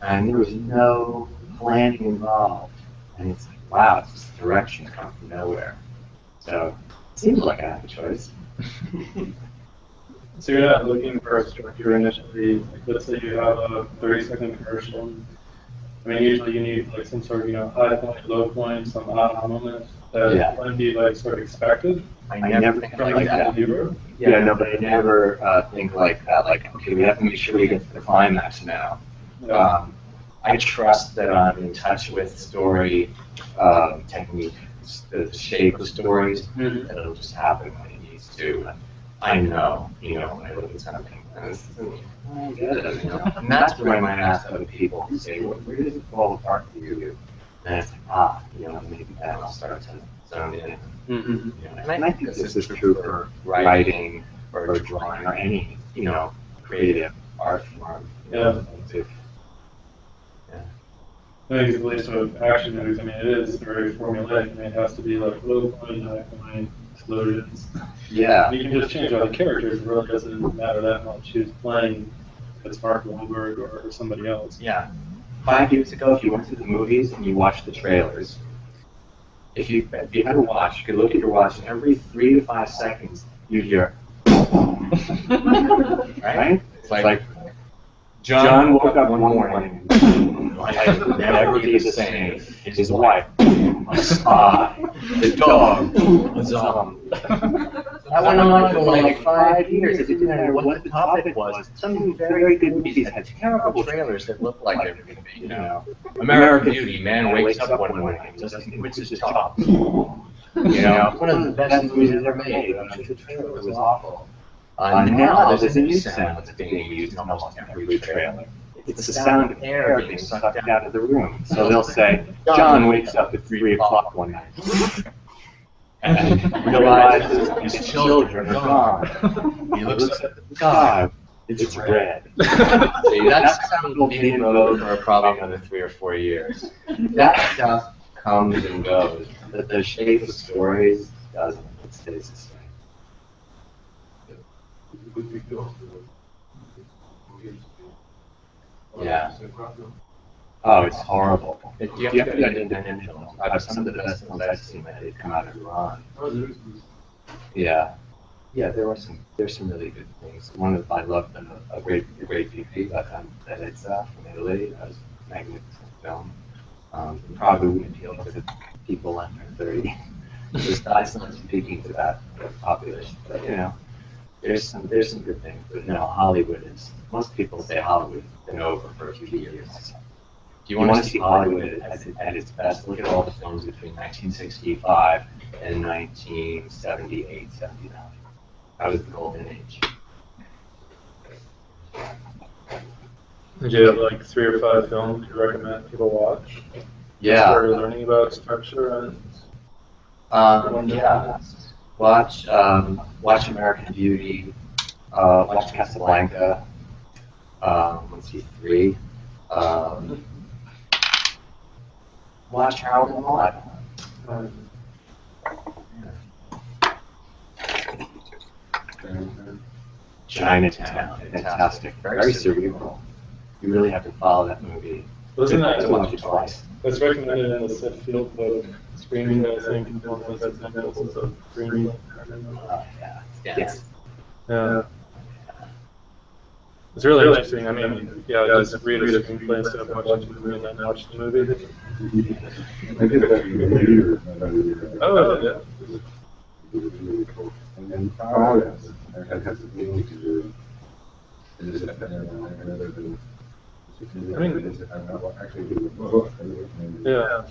and there was no planning involved, and it's like, wow, it's just direction come from nowhere. So it seems like I have a choice. So you're not looking for a structure initially, like let's say you have a 30-second commercial. I mean, usually you need like some sort of, you know, high point, low point, some aha moment that might be like sort of expected. I never think like that. Yeah, no, but I never think like that. Like, okay, we have to make sure we get to the climax now. I trust that I'm in touch with story technique, the shape of stories, and it'll just happen when it needs to. I know, you know, when I look at something, and I get it, you know. And that's where I might ask other people to say, well, where does it fall apart for you? And it's like, you know, maybe that'll start to zone in. You know, and I think this is true for writing or drawing or any, you know, creative art form. You know, I think at least with action movies, I mean, it is very formulaic. I mean, it has to be like low point, high point, explosions. Yeah. You can just change all the characters. It really doesn't matter that much who's playing. It's Mark Wahlberg or somebody else. Yeah. 5 years ago, if you went to the movies and you watched the trailers, if you had a watch, you could look at your watch, and every 3 to 5 seconds, you'd hear, right? It's like John woke up one morning, life would never be the same. His wife, a spy, the dog, a zombie. That went on for like 5 years. It didn't matter what the topic was. Some very good movies had terrible trailers that looked like they were going to be, you know, American Beauty, man wakes up one morning, just quits his job. You know, one of the best movies ever made. The trailer was awful. Now there's a new sound that's being used in almost every trailer. It's the sound of air being sucked out of the room. So they'll say, John wakes up at 3 o'clock one night and realizes his children are gone. He looks at the sky, it's red. See, that sound will be in vogue for probably another 3 or 4 years. That stuff comes and goes, but the shape of stories doesn't. It stays the same. Yeah. Oh, it's horrible. You have to be unintentional. Some of the best films I've seen that did come out of Iran. Yeah. Yeah, there's some really good things. One of I loved a great VP that it's from Italy. That was a magnificent film. Probably wouldn't appeal to people under 30. Just that's not speaking to that population. But you know, there's some good things. But no, Hollywood is. Most people say Hollywood's been over for a few years. If you want to see Hollywood at its best, look at all the films between 1965 and 1978, 79. That was the golden age. Did you have like 3 or 5 films you recommend people watch? Yeah. For learning about structure and. Yeah. Watch American Beauty. Watch Casablanca. Let's see, 3. Watch Harold and Maude. Chinatown, fantastic, very cerebral. You really have to follow that movie. Wasn't that to watch it twice? That's recommended in the Seth Field book, Screening, I think, and one of those examples of screening. Yeah. Yes. Yeah. It's really interesting. I mean, yeah, just read a screenplay instead of watching the movie and then watch the movie. I did that in the theater. Oh, yeah. And then violence, I had to meaning to do. And just, I mean, I'm actually doing the book. Yeah.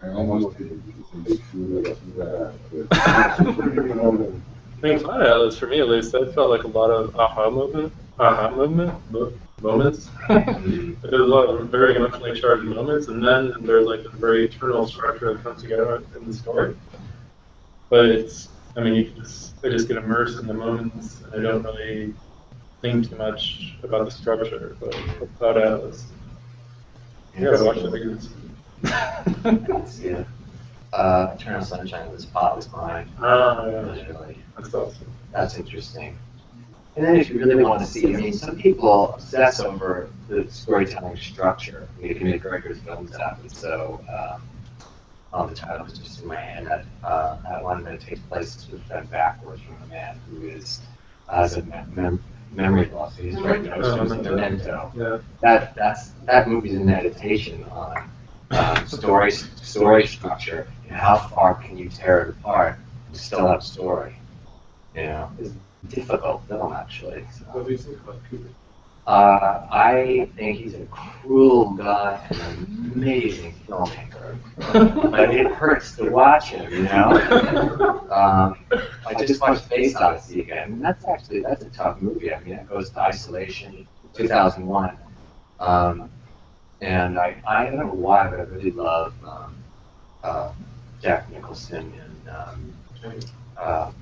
I almost didn't make sure that. I mean, Cloud Atlas, for me at least, that felt like a lot of moments. There's a lot of very emotionally charged moments, and then there's like a very eternal structure that comes together in the story. But it's, I mean, I just get immersed in the moments, and I don't really think too much about the structure. But with Cloud Atlas, you gotta watch it because. Yeah. Eternal Sunshine of the Spotless Mind. Oh, yeah. Really. That's awesome. That's interesting. And then if you really want to see, I mean, some people obsess over the storytelling structure. I mean, you can make very good films out of it. So, the title is just in my head. That one that takes place sort of backwards from a man who has a memory loss. He's right now, Memento. Yeah. That movie's a meditation on story structure and how far can you tear it apart and still have a story. You know, it's a difficult film actually. So. What do you think about Kubrick? I think he's a cruel guy and an amazing filmmaker, but it hurts to watch him. You know, I just watched Space Odyssey again, and that's a tough movie. I mean, it goes to Isolation, 2001. And I don't know why, but I really love Jack Nicholson and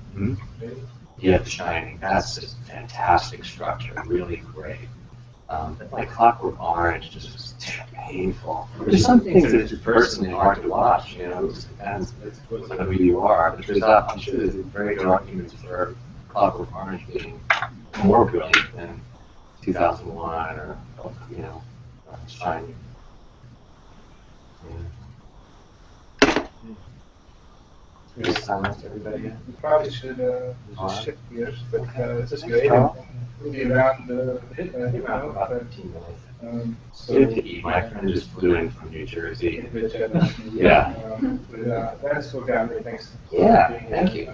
The Shining. That's just fantastic structure, really great. But like Clockwork Orange just was painful. There's some things that are personally hard to watch, you know, it just depends on who you are. But I'm sure there's very good arguments for Clockwork Orange being more brilliant than 2001 or, you know, Shining. We just silenced everybody yet? We probably should just shift gears, but it's just great. We'll be around About 15 minutes. so Good to eat. My friend just flew in from New Jersey. yeah. But that's what got me. Thanks. Yeah, thank you.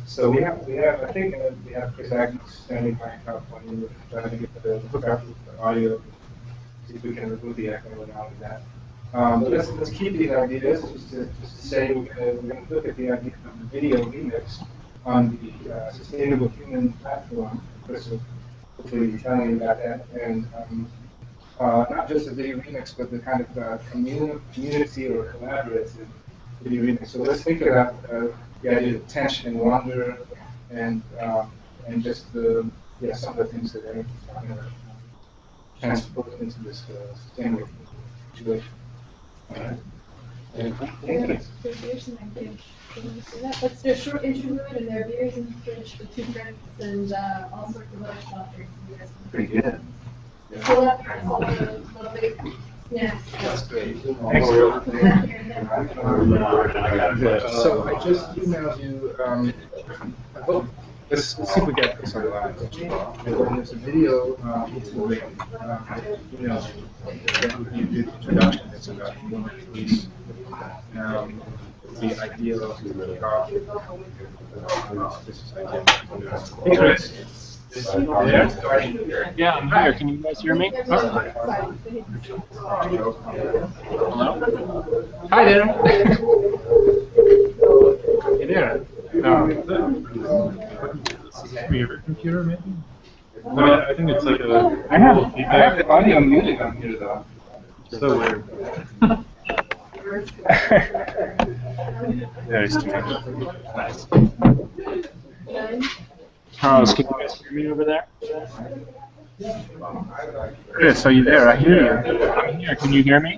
So we have I think we have Chris Agnew standing by in California. We're trying to get the hook up the audio, see if we can remove the echo and all of that. But let's keep these ideas. Just to say we're going to look at the idea of the video remix on the Sustainable Human platform. Chris will hopefully be telling you about that, and not just the video remix, but the kind of community or collaborative video remix. So let's think about the idea of tension and wonder, and just some of the things that Eric was talking about, transport into this sustainable situation. All right. Thank you. So here's an idea. Can you see that? Let's do a short interlude, and there are beers in the fridge with 2 drinks and all sorts of other stuff. Pretty good. That's great. Thanks. So I just emailed you. I hope let's see if we get this online. And then there's a video link. Email that you did introduction. It's about human release. The ideal of this is ideal. Hey Chris. Yeah. Yeah, I'm here. Can you guys hear me? Hello? Hi there. Hey there. Your computer, maybe? I mean, I think it's like a. I have the audio muted on here though. So weird. Very strange. Nice. Charles, can you guys hear me over there? Chris, are you there? I hear you. I'm here. Can you hear me?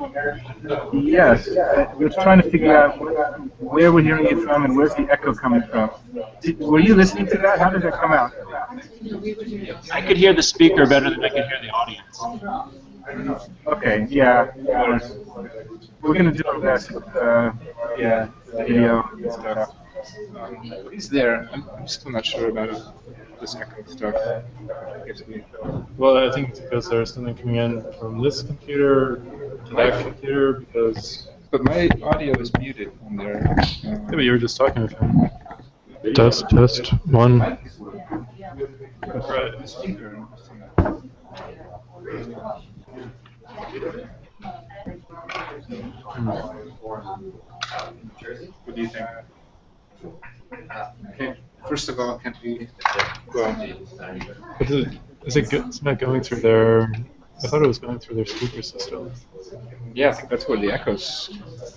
Yes. We're trying to figure out where we're hearing you from and where's the echo coming from. Were you listening to that? How did that come out? I could hear the speaker better than I could hear the audience. Okay, yeah. We're going to do our best with video and stuff. He's there. I'm still not sure about this echo stuff. Well, I think it's because there's something coming in from this computer to that computer because. But my audio is muted on there. Yeah, but you were just talking with him. Test, test, one. Right. Speaker. What do you think? Okay. First of all, can we? Well, It's not going through their. I thought it was going through their speaker system. yeah, I think that's where the echoes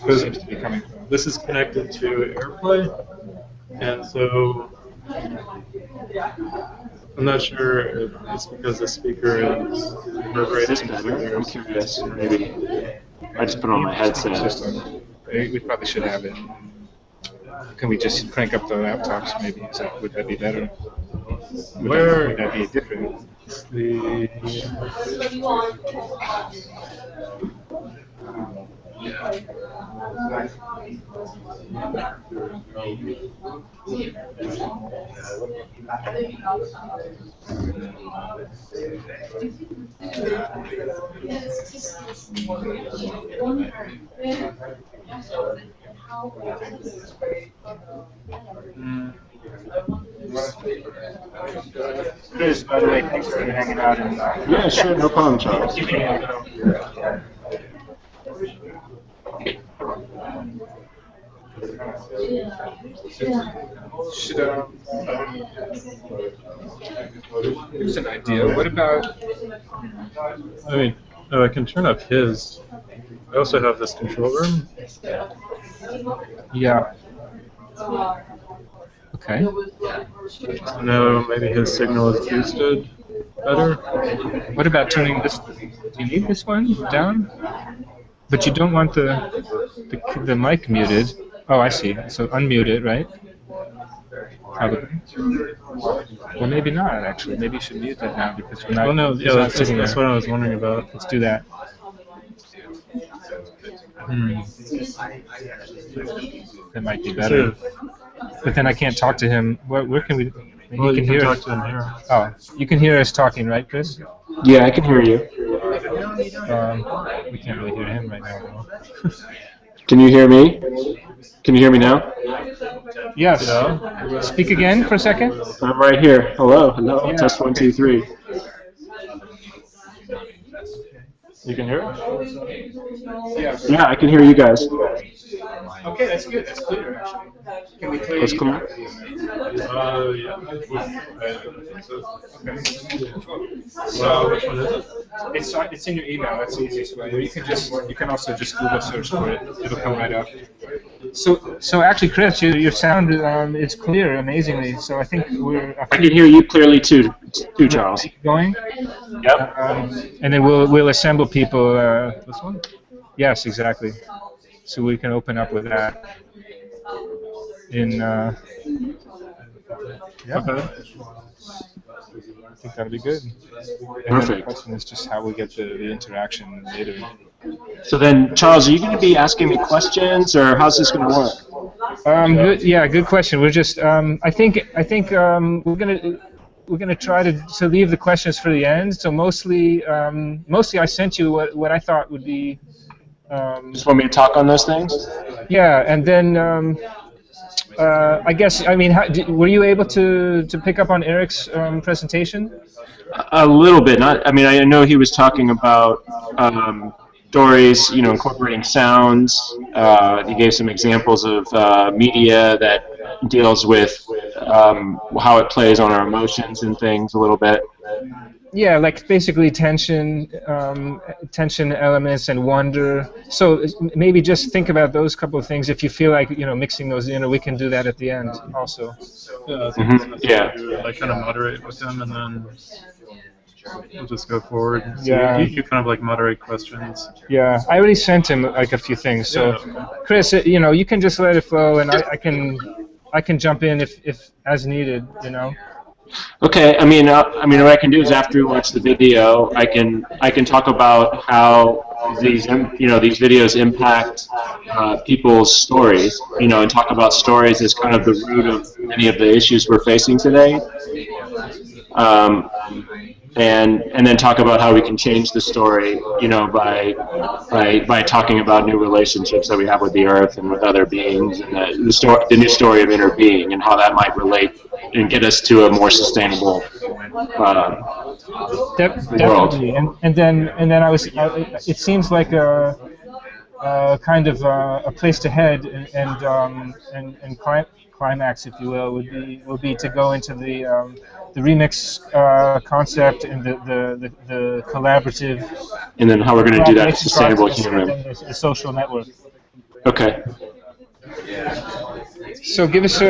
seems to be coming from. This is connected to AirPlay, and so I'm not sure if it's because the speaker is reverberating. I'm curious. Maybe I just put on my headset. We probably should have it. Can we just crank up the laptops? Maybe would that be better? Would that be different? Chris, by the way, thanks for hanging out. And, Yeah, sure, no problem, Charles. Here's an idea. What about? I mean, oh, I can turn up his. I also have this control room. Yeah. Okay. No, maybe his signal is boosted better. What about turning this? Do you need this one down? But you don't want the mic muted. Oh, I see. So unmute it, right? Probably. Well, maybe not actually. Maybe you should mute that now because we're not. Well, no, yeah, that's sitting what there. I was wondering about. Let's do that. That might be better. But then I can't talk to him. Where can we? Well, you you can can hear. talk to him here. Oh, you can hear us talking, right, Chris? Yeah, I can hear you. We can't really hear him right now. Can you hear me? Can you hear me now? Yes. Speak again for a second. I'm right here. Hello, hello. Yeah, Test 1, okay. 2, 3. You can hear it? Yeah, I can hear you guys. Okay, that's good. That's clear, actually. Can we play? That's cool. Yeah. So, which one is it? It's in your email. That's the easiest way. You can also just Google search for it. It'll come right up. So actually, Chris, your sound is clear amazingly. So I think I can hear you clearly too, Charles. keep going. Yep. And then we'll assemble people. This one? Yes, exactly. So we can open up with that. Yeah. Okay. I think that'd be good. And then the Perfect. question is just how we get the interaction later. So then, Charles, are you going to be asking me questions, or how's this going to work? Good. Yeah, good question. We're just. I think we're gonna try to leave the questions for the end. So mostly I sent you what I thought would be. Just want me to talk on those things? Yeah, and then I guess I mean, were you able to pick up on Eric's presentation? A little bit. Not. I mean, I know he was talking about stories, incorporating sounds. He gave some examples of media that deals with how it plays on our emotions and things a little bit. Yeah, like basically tension elements and wonder. So maybe just think about those couple of things. If you feel like mixing those in, or we can do that at the end also. Yeah, I think it's best Yeah. to like kind of moderate with him, and then we'll just go forward. So Yeah. you kind of like moderate questions. Yeah, I already sent him like a few things. So, Yeah. Chris, you can just let it flow, and I can jump in if as needed. Okay. I mean, what I can do is after we watch the video, I can talk about how these these videos impact people's stories. And talk about stories as kind of the root of many of the issues we're facing today. And then talk about how we can change the story, by talking about new relationships that we have with the earth and with other beings, and the new story of inner being, and how that might relate and get us to a more sustainable world. Definitely. And then it seems like a kind of a place to head and climax, if you will, would be to go into the remix concept and the collaborative. And then how we're going to do that collaboration sustainable process, human. and then the social network. Okay. So give us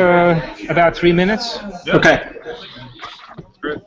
about 3 minutes. Okay. Great.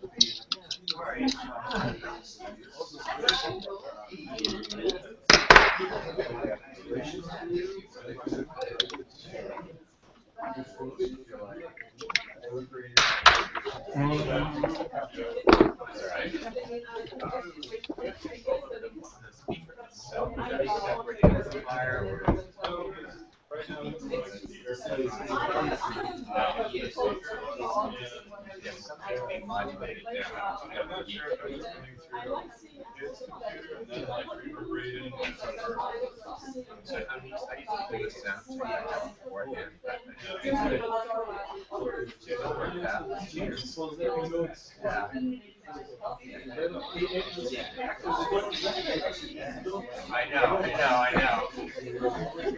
I know.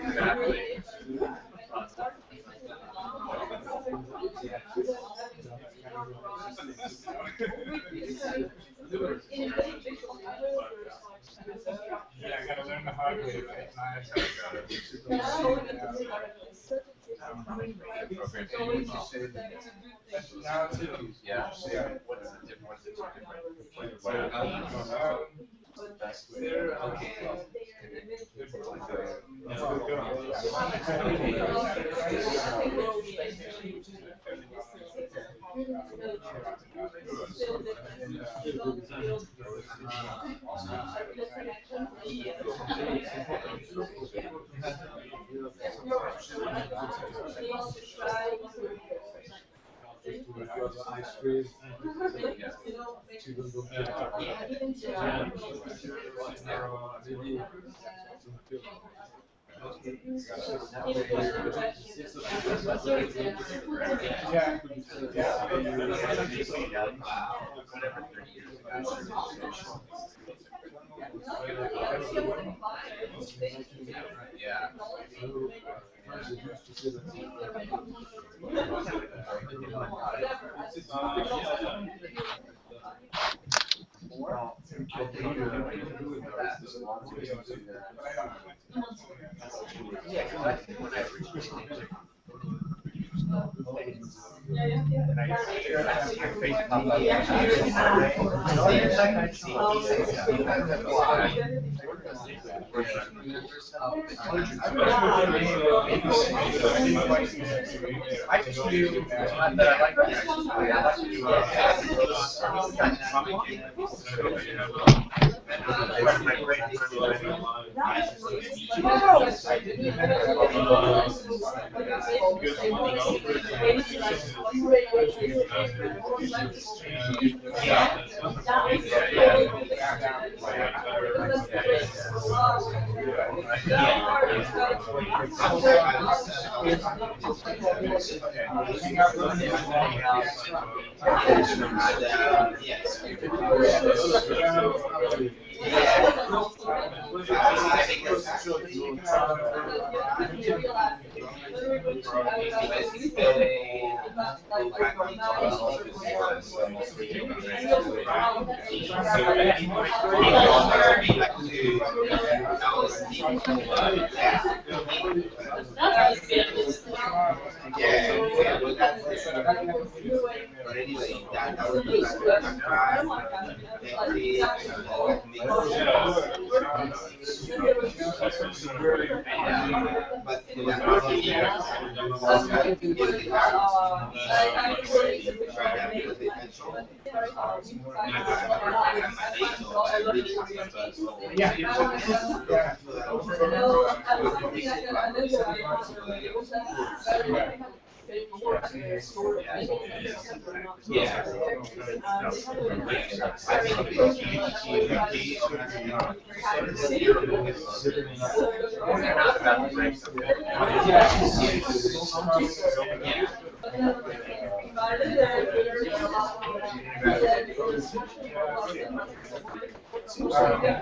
Exactly. Yeah, I gotta learn the hard way, right? Now too. Yeah. I just knew that I like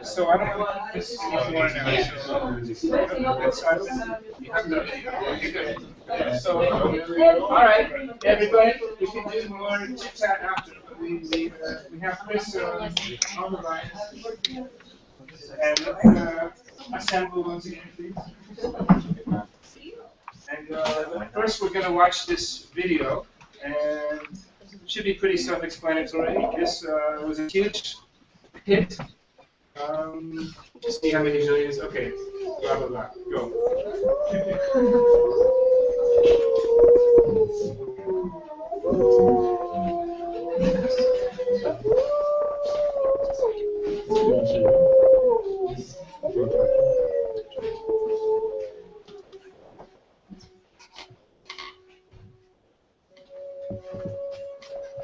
So I don't want to this more So, all right, everybody, we can do more chit chat after. We have Chris on the line. And assemble once again, please. And first, we're going to watch this video, and it should be pretty self-explanatory. This was a huge hit. Just see how many millions. Okay, blah blah blah. Go.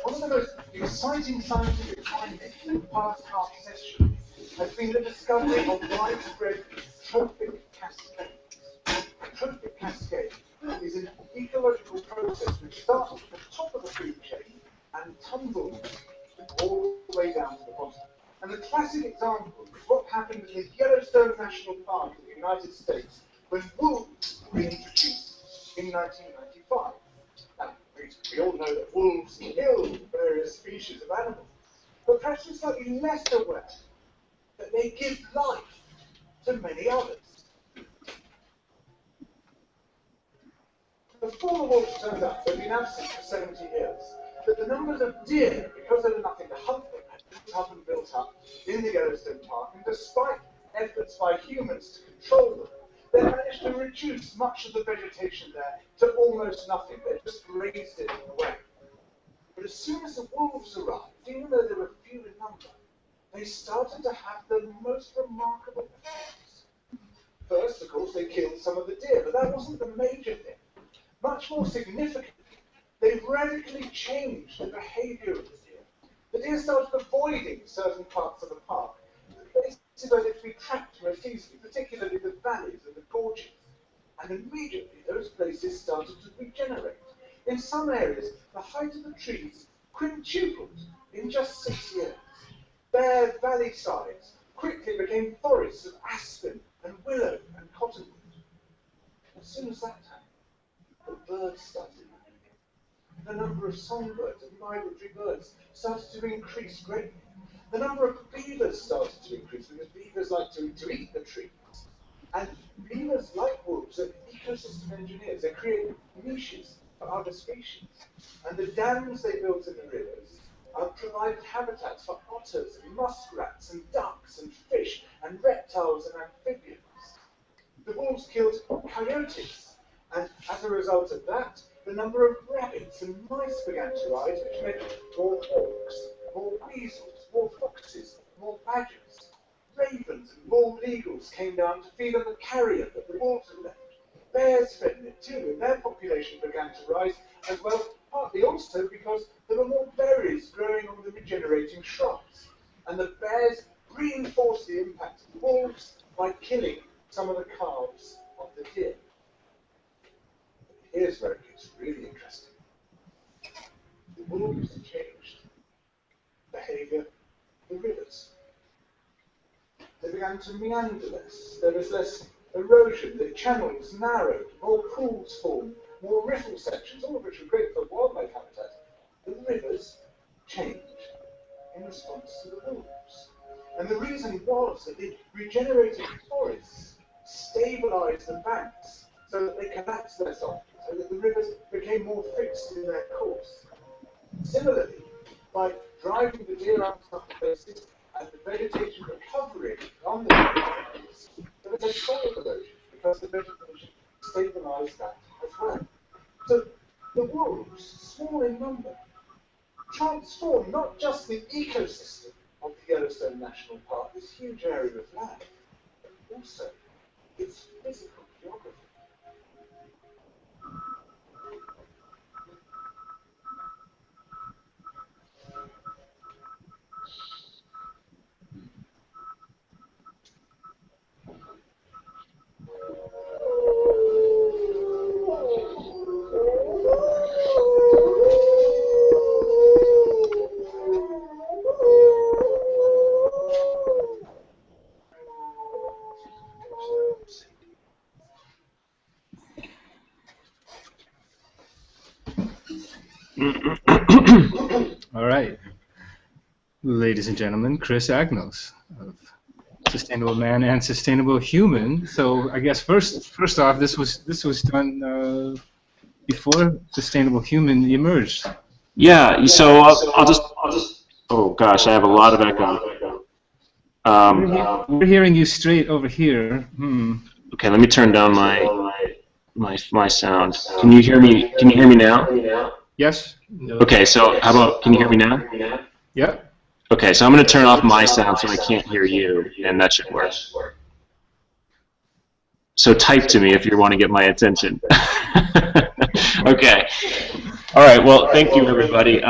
One of the most exciting scientific findings in the past half century has been the discovery of widespread trophic cascades. A trophic cascade is an ecological process which starts at the top of the food chain and tumbles all the way down to the bottom. And the classic example is what happened in the Yellowstone National Park in the United States when wolves were introduced in 1995. Now, we all know that wolves kill various species of animals, but perhaps we're slightly less aware that they give life to many others. Before the wolves turned up, they'd been absent for 70 years, but the numbers of deer, because there was nothing to hunt them, had built up in the Yellowstone Park, and despite efforts by humans to control them, they managed to reduce much of the vegetation there to almost nothing. They just grazed it away. But as soon as the wolves arrived, even though they were few in number, they started to have the most remarkable effects. First, of course, they killed some of the deer, but that wasn't the major thing. Much more significantly, they radically changed the behavior of the deer. The deer started avoiding certain parts of the park, places where they could be trapped most easily, particularly the valleys and the gorges. And immediately, those places started to regenerate. In some areas, the height of the trees quintupled in just 6 years. Bare valley sides quickly became forests of aspen and willow and cottonwood. As soon as that happened, the birds started moving in. The number of songbirds and migratory birds started to increase greatly. The number of beavers started to increase because beavers like to eat the trees. And beavers, like wolves, are ecosystem engineers. They create niches for other species. And the dams they built in the rivers provided habitats for otters and muskrats and ducks and fish and reptiles and amphibians. The wolves killed coyotes, and as a result of that, the number of rabbits and mice began to rise, which meant more hawks, more weasels, more foxes, more badgers. Ravens and bald eagles came down to feed on the carrion that the wolves had left. Bears fed on it too, and their population began to rise as well, partly also because there were more berries growing on the regenerating shrubs. And the bears reinforced the impact of the wolves by killing some of the calves of the deer. Here's where it gets really interesting. The wolves changed behavior of the rivers. They began to meander less. There was less erosion. The channels narrowed. More pools formed. More riffle sections, all of which were great for wildlife habitat. The rivers changed in response to the wolves. And the reason was that the regenerated forests stabilized the banks so that they collapsed less often, so that the rivers became more fixed in their course. Similarly, by driving the deer out of the places and the vegetation recovering on the rivers, there was a soil erosion because the vegetation stabilized that as well. So the wolves, small in number, transformed not just the ecosystem of the Yellowstone National Park, this huge area of land, but also its physical geography. All right, ladies and gentlemen, Chris Agnos of Sustainable Man and Sustainable Human. So I guess first off, this was done before Sustainable Human emerged. Yeah. So I'll just. Oh gosh, I have a lot of echo. We're hearing you straight over here. Okay, let me turn down my sound. Can you hear me? Can you hear me now? Yes. Okay, so how about, can you hear me now? Yep. Okay, so I'm going to turn off my sound so I can't hear you, and that should work. So type to me if you want to get my attention. Okay. All right, well, thank you, everybody.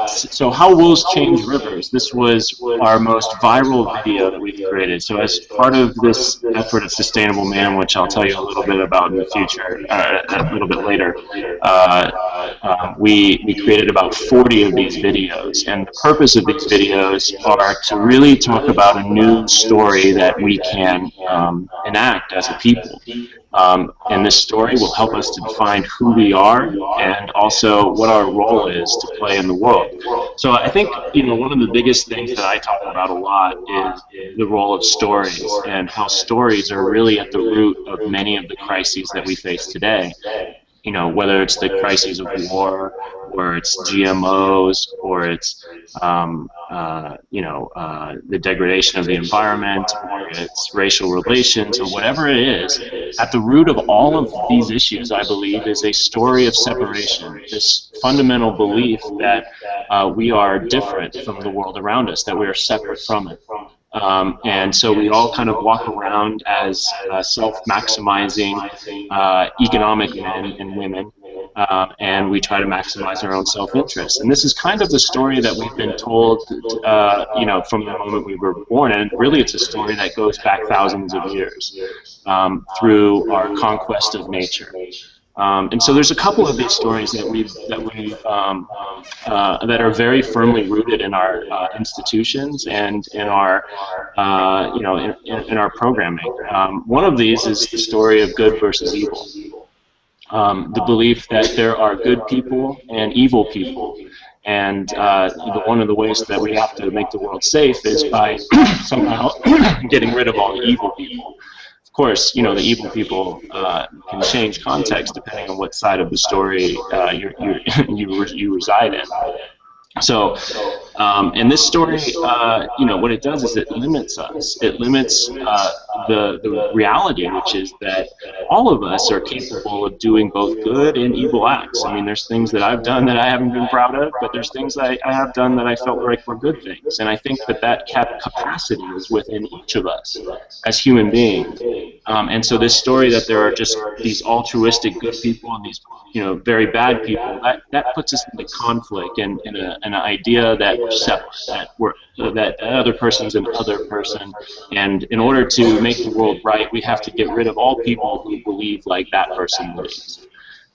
So how wolves change rivers. This was our most viral video that we've created. So as part of this effort at Sustainable Man, which I'll tell you a little bit about in the future, a little bit later, we created about 40 of these videos. And the purpose of these videos are to really talk about a new story that we can enact as a people. And this story will help us to define who we are and also what our role is to play in the world. So I think, one of the biggest things that I talk about a lot is the role of stories and how stories are really at the root of many of the crises that we face today. Whether it's the crises of war, or it's GMOs, or it's the degradation of the environment, or it's racial relations, or whatever it is, at the root of all of these issues, I believe, is a story of separation, this fundamental belief that we are different from the world around us, that we are separate from it. And so we all kind of walk around as self-maximizing economic men and women, and we try to maximize our own self-interest. And this is kind of the story that we've been told, from the moment we were born. And really, it's a story that goes back thousands of years through our conquest of nature. And so there's a couple of these stories that are very firmly rooted in our institutions and in our in our programming. One of these is the story of good versus evil. The belief that there are good people and evil people. And one of the ways that we have to make the world safe is by somehow getting rid of all the evil people. Of course, you know, the evil people can change context depending on what side of the story you reside in. So, and this story, you know, what it does is it limits us. It limits the reality, which is that all of us are capable of doing both good and evil acts. I mean, there's things that I've done that I haven't been proud of, but there's things that I have done that I felt like were good things. And I think that that capacity is within each of us as human beings. And so this story that there are just these altruistic good people and these, you know, very bad people, that puts us into conflict and an idea that we're separate, that other person's an other person, and in order to make the world right, we have to get rid of all people who believe like that person believes.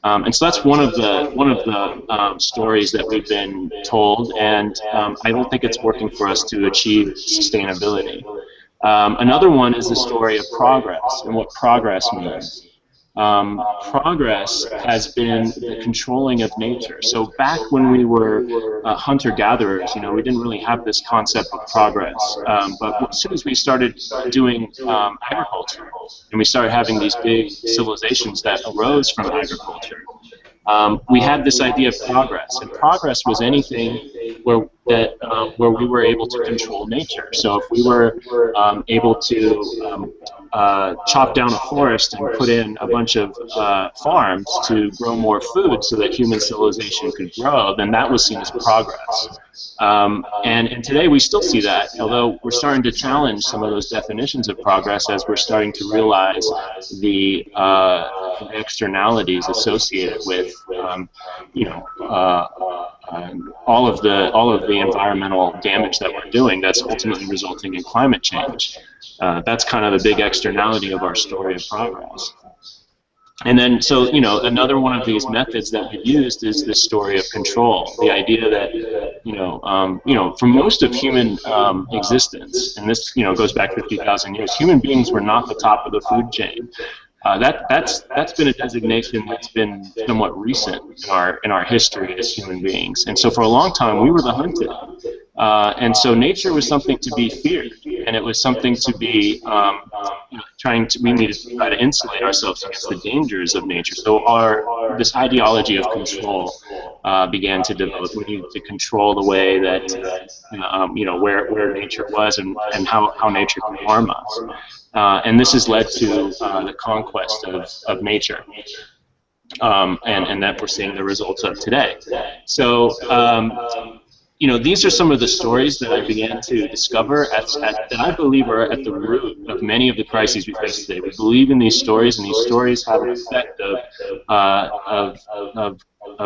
And so that's one of the stories that we've been told, and I don't think it's working for us to achieve sustainability. Another one is the story of progress and what progress means. Progress has been the controlling of nature. So back when we were hunter-gatherers, you know, we didn't really have this concept of progress. But as soon as we started doing agriculture, and we started having these big civilizations that arose from agriculture, we had this idea of progress. And progress was anything where we were able to control nature. So if we were able to chop down a forest and put in a bunch of farms to grow more food so that human civilization could grow, then that was seen as progress. And today we still see that, although we're starting to challenge some of those definitions of progress as we're starting to realize the externalities associated with, you know, all of the environmental damage that we're doing that's ultimately resulting in climate change. That's kind of the big externality of our story of progress. And then, so, you know, another one of these methods that we used is this story of control. The idea that, you know, for most of human existence, and this, you know, goes back 50,000 years, human beings were not the top of the food chain. That's been a designation that's been somewhat recent in our history as human beings. And so for a long time, we were the hunted. And so nature was something to be feared, and it was something to be, you know, we needed to try to insulate ourselves against the dangers of nature. So this ideology of control began to develop. We needed to control the way that, you know, where nature was and how nature could harm us. And this has led to the conquest of nature. And that we're seeing the results of today. So, you know, these are some of the stories that I began to discover that I believe are at the root of many of the crises we face today. We believe in these stories, and these stories have an effect of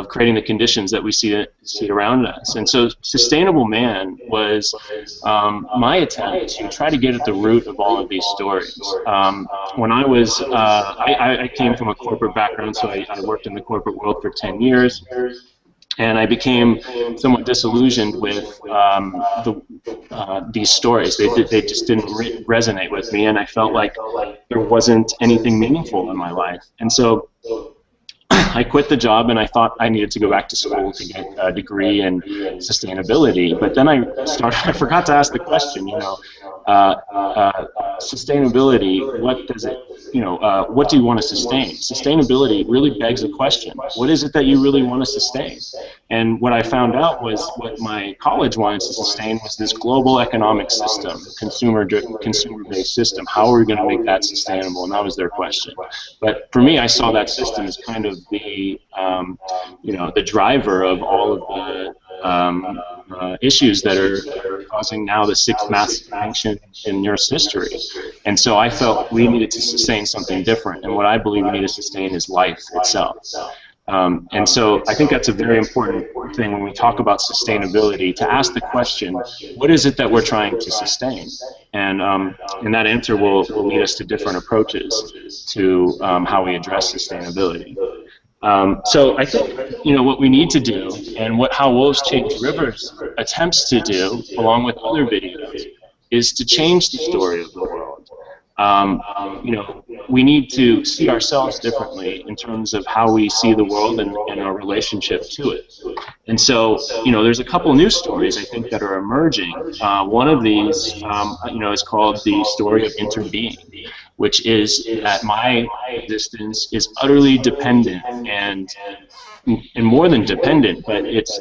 creating the conditions that we see around us. And so Sustainable Man was my attempt to try to get at the root of all of these stories. When I was, I came from a corporate background, so I worked in the corporate world for 10 years. And I became somewhat disillusioned with these stories. They just didn't resonate with me, and I felt like there wasn't anything meaningful in my life. And so I quit the job, and I thought I needed to go back to school to get a degree in sustainability. But then I forgot to ask the question, you know, sustainability, what does it, you know, what do you want to sustain? Sustainability really begs a question. What is it that you really want to sustain? And what I found out was what my college wanted to sustain was this global economic system, consumer-based system. How are we going to make that sustainable? And that was their question. But for me, I saw that system as kind of the, you know, the driver of all of the issues that are causing now the 6th mass extinction in Earth's history. And so I felt we needed to sustain something different, and what I believe we need to sustain is life itself. And so I think that's a very important thing when we talk about sustainability, to ask the question, what is it that we're trying to sustain? And that answer will lead us to different approaches to how we address sustainability. So I think, you know, what we need to do, and how Wolves Change Rivers attempts to do, along with other videos, is to change the story of the world. You know, we need to see ourselves differently in terms of how we see the world and our relationship to it. And so, there's a couple news stories I think that are emerging. One of these, is called the story of interbeing, which is that my existence is utterly dependent and more than dependent, but it's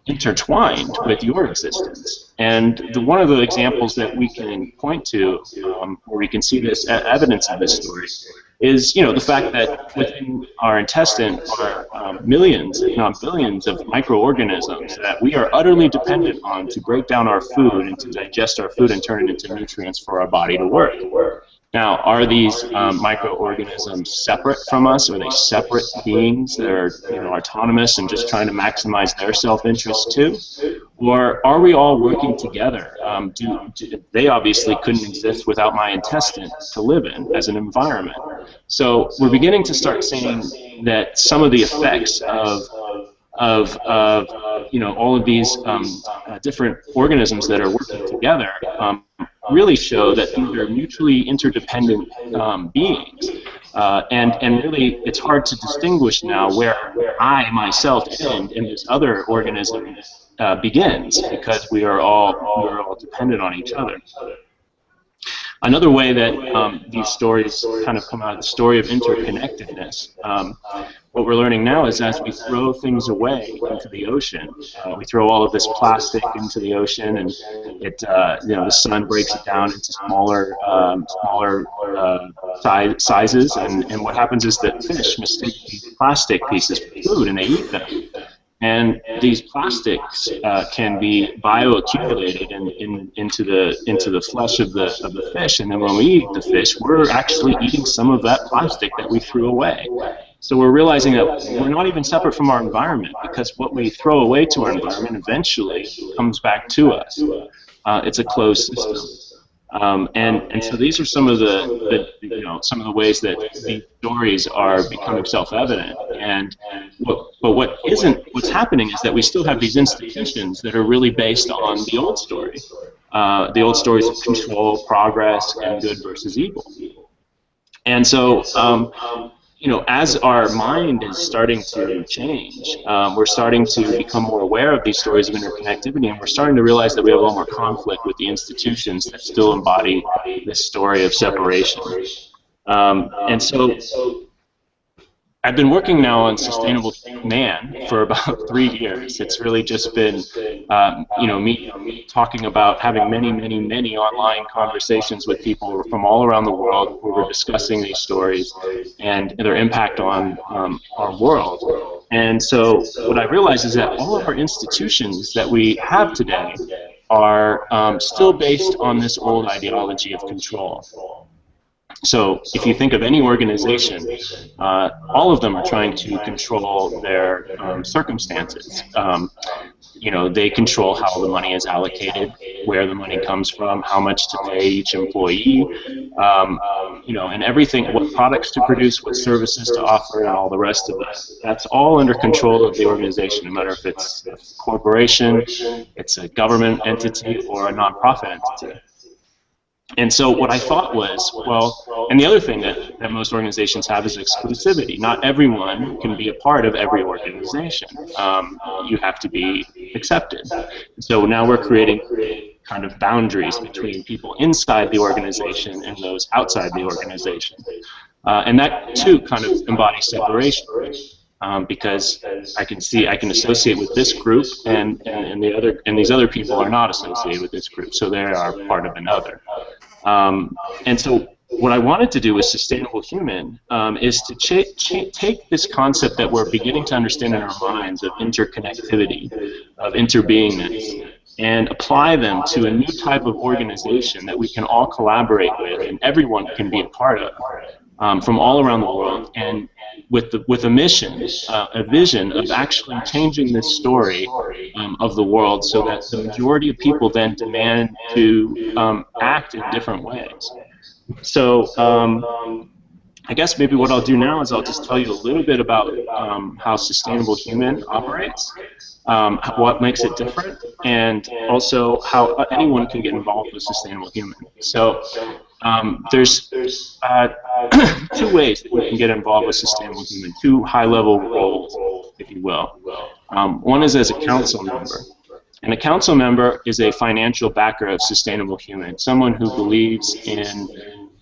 intertwined with your existence. And one of the examples that we can point to, where we can see this evidence of this story, is the fact that within our intestine are millions, if not billions, of microorganisms that we are utterly dependent on to break down our food and to digest our food and turn it into nutrients for our body to work. Now, are these microorganisms separate from us? Are they separate beings that are autonomous and just trying to maximize their self-interest too? Or are we all working together? They obviously couldn't exist without my intestine to live in as an environment. So we're beginning to start seeing that some of the effects of all of these different organisms that are working together really show that these are mutually interdependent beings. And really, it's hard to distinguish now where I myself end and this other organism begins, because we are all dependent on each other. Another way that these stories kind of come out of the story of interconnectedness, what we're learning now is as we throw things away into the ocean, we throw all of this plastic into the ocean, and it, the sun breaks it down into smaller sizes, and what happens is that fish mistake these plastic pieces for food, and they eat them. And these plastics can be bioaccumulated into the flesh of the fish, and then when we eat the fish, we're actually eating some of that plastic that we threw away. So we're realizing that we're not even separate from our environment, because what we throw away to our environment eventually comes back to us. It's a closed system. And so these are some of the ways that these stories are becoming self-evident. And what's happening is that we still have these institutions that are really based on the old story, the old stories of control, progress, and good versus evil. And so, as our mind is starting to change, we're starting to become more aware of these stories of interconnectivity, and we're starting to realize that we have a lot more conflict with the institutions that still embody this story of separation. And so I've been working now on Sustainable Man for about 3 years. It's really just been, me talking about having many online conversations with people from all around the world who were discussing these stories and their impact on our world. And so what I realized is that all of our institutions that we have today are still based on this old ideology of control. So if you think of any organization, all of them are trying to control their circumstances. They control how the money is allocated, where the money comes from, how much to pay each employee, and everything, what products to produce, what services to offer, and all the rest of that. That's all under control of the organization, no matter if it's a corporation, it's a government entity, or a nonprofit entity. And so what I thought was, well, and the other thing that most organizations have is exclusivity. Not everyone can be a part of every organization. You have to be accepted. So now we're creating kind of boundaries between people inside the organization and those outside the organization. And that too kind of embodies separation. Because I can associate with this group, and these other people are not associated with this group, so they are part of another. And so what I wanted to do with Sustainable Human is to take this concept that we're beginning to understand in our minds of interconnectivity, of interbeingness, and apply them to a new type of organization that we can all collaborate with and everyone can be a part of, from all around the world, and with a mission, a vision of actually changing this story of the world, so that the majority of people then demand to act in different ways. So I guess maybe what I'll do now is I'll just tell you a little bit about how Sustainable Human operates, what makes it different, and also how anyone can get involved with Sustainable Human. So there's 2 ways that you can get involved with Sustainable Human, 2 high-level roles, if you will. One is as a council member. And a council member is a financial backer of Sustainable Human, someone who believes in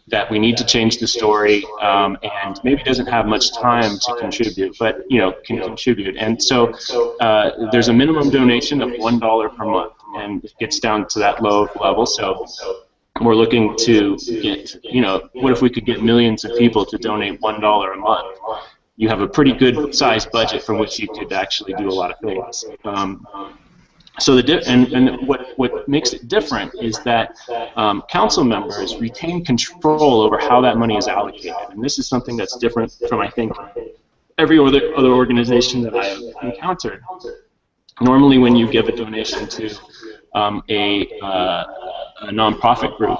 that we need to change the story, and maybe doesn't have much time to contribute, but can contribute. And so there's a minimum donation of $1 per month, and it gets down to that low level. So we're looking to get, what if we could get millions of people to donate $1 a month? You have a pretty good sized budget from which you could actually do a lot of things. So what makes it different is that council members retain control over how that money is allocated, and this is something that's different from, I think, every other organization that I have encountered. Normally, when you give a donation to a nonprofit group,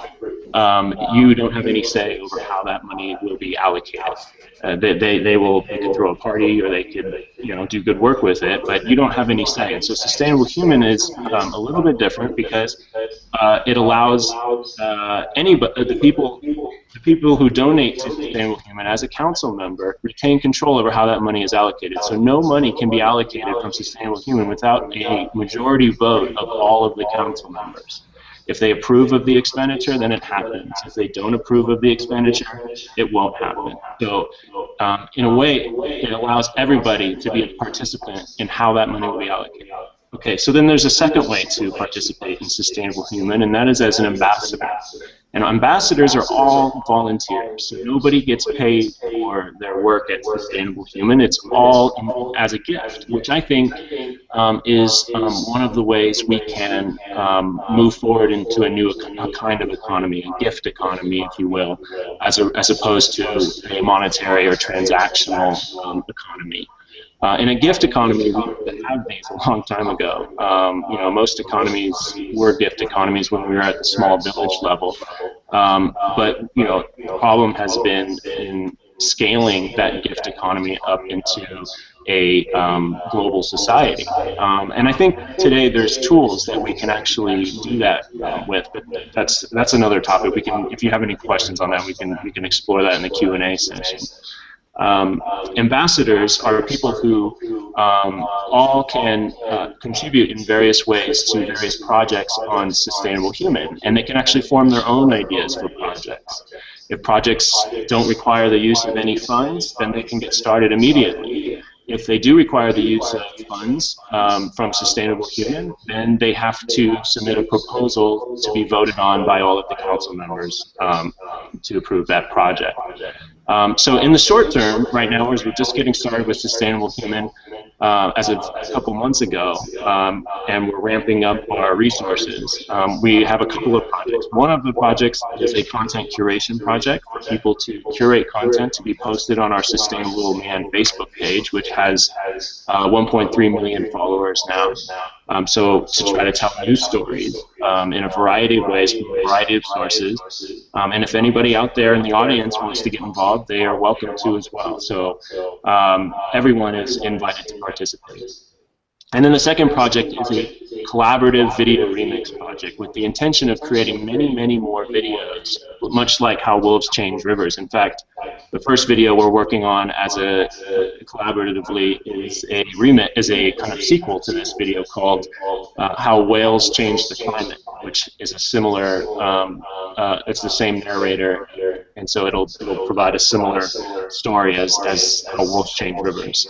you don't have any say over how that money will be allocated. They can throw a party, or they could do good work with it, but you don't have any say. And so Sustainable Human is a little bit different because it allows the people who donate to Sustainable Human as a council member retain control over how that money is allocated. So no money can be allocated from Sustainable Human without a majority vote of all of the council members. If they approve of the expenditure, then it happens. If they don't approve of the expenditure, it won't happen. So in a way, it allows everybody to be a participant in how that money will be allocated. Okay, so then there's a second way to participate in Sustainable Human, and that is as an ambassador. And ambassadors are all volunteers, so nobody gets paid for their work at Sustainable Human. It's all as a gift, which I think is one of the ways we can move forward into a kind of economy, a gift economy, if you will, as opposed to a monetary or transactional economy. In a gift economy, we had these a long time ago. Most economies were gift economies when we were at the small village level. But the problem has been in scaling that gift economy up into a global society. And I think today there's tools that we can actually do that with. But that's another topic. We can, if you have any questions on that, we can explore that in the Q&A session. Ambassadors are people who all can contribute in various ways to various projects on Sustainable Human, and they can actually form their own ideas for projects. If projects don't require the use of any funds, then they can get started immediately. If they do require the use of funds from Sustainable Human, then they have to submit a proposal to be voted on by all of the council members to approve that project. So in the short term, right now, as we're just getting started with Sustainable Human as of a couple months ago, and we're ramping up our resources, we have a couple of projects. One of the projects is a content curation project for people to curate content to be posted on our Sustainable Man Facebook page, which has 1.3 million followers now. So to try to tell news stories in a variety of ways from a variety of sources. And if anybody out there in the audience wants to get involved, they are welcome to as well. So everyone is invited to participate. And then the second project is a collaborative video remix project with the intention of creating many, many more videos, much like how wolves change rivers. In fact, the first video we're working on as a collaboratively is a kind of sequel to this video called How Whales Change the Climate, which is a similar, it's the same narrator, and so it'll provide a similar story as How Wolves Change Rivers.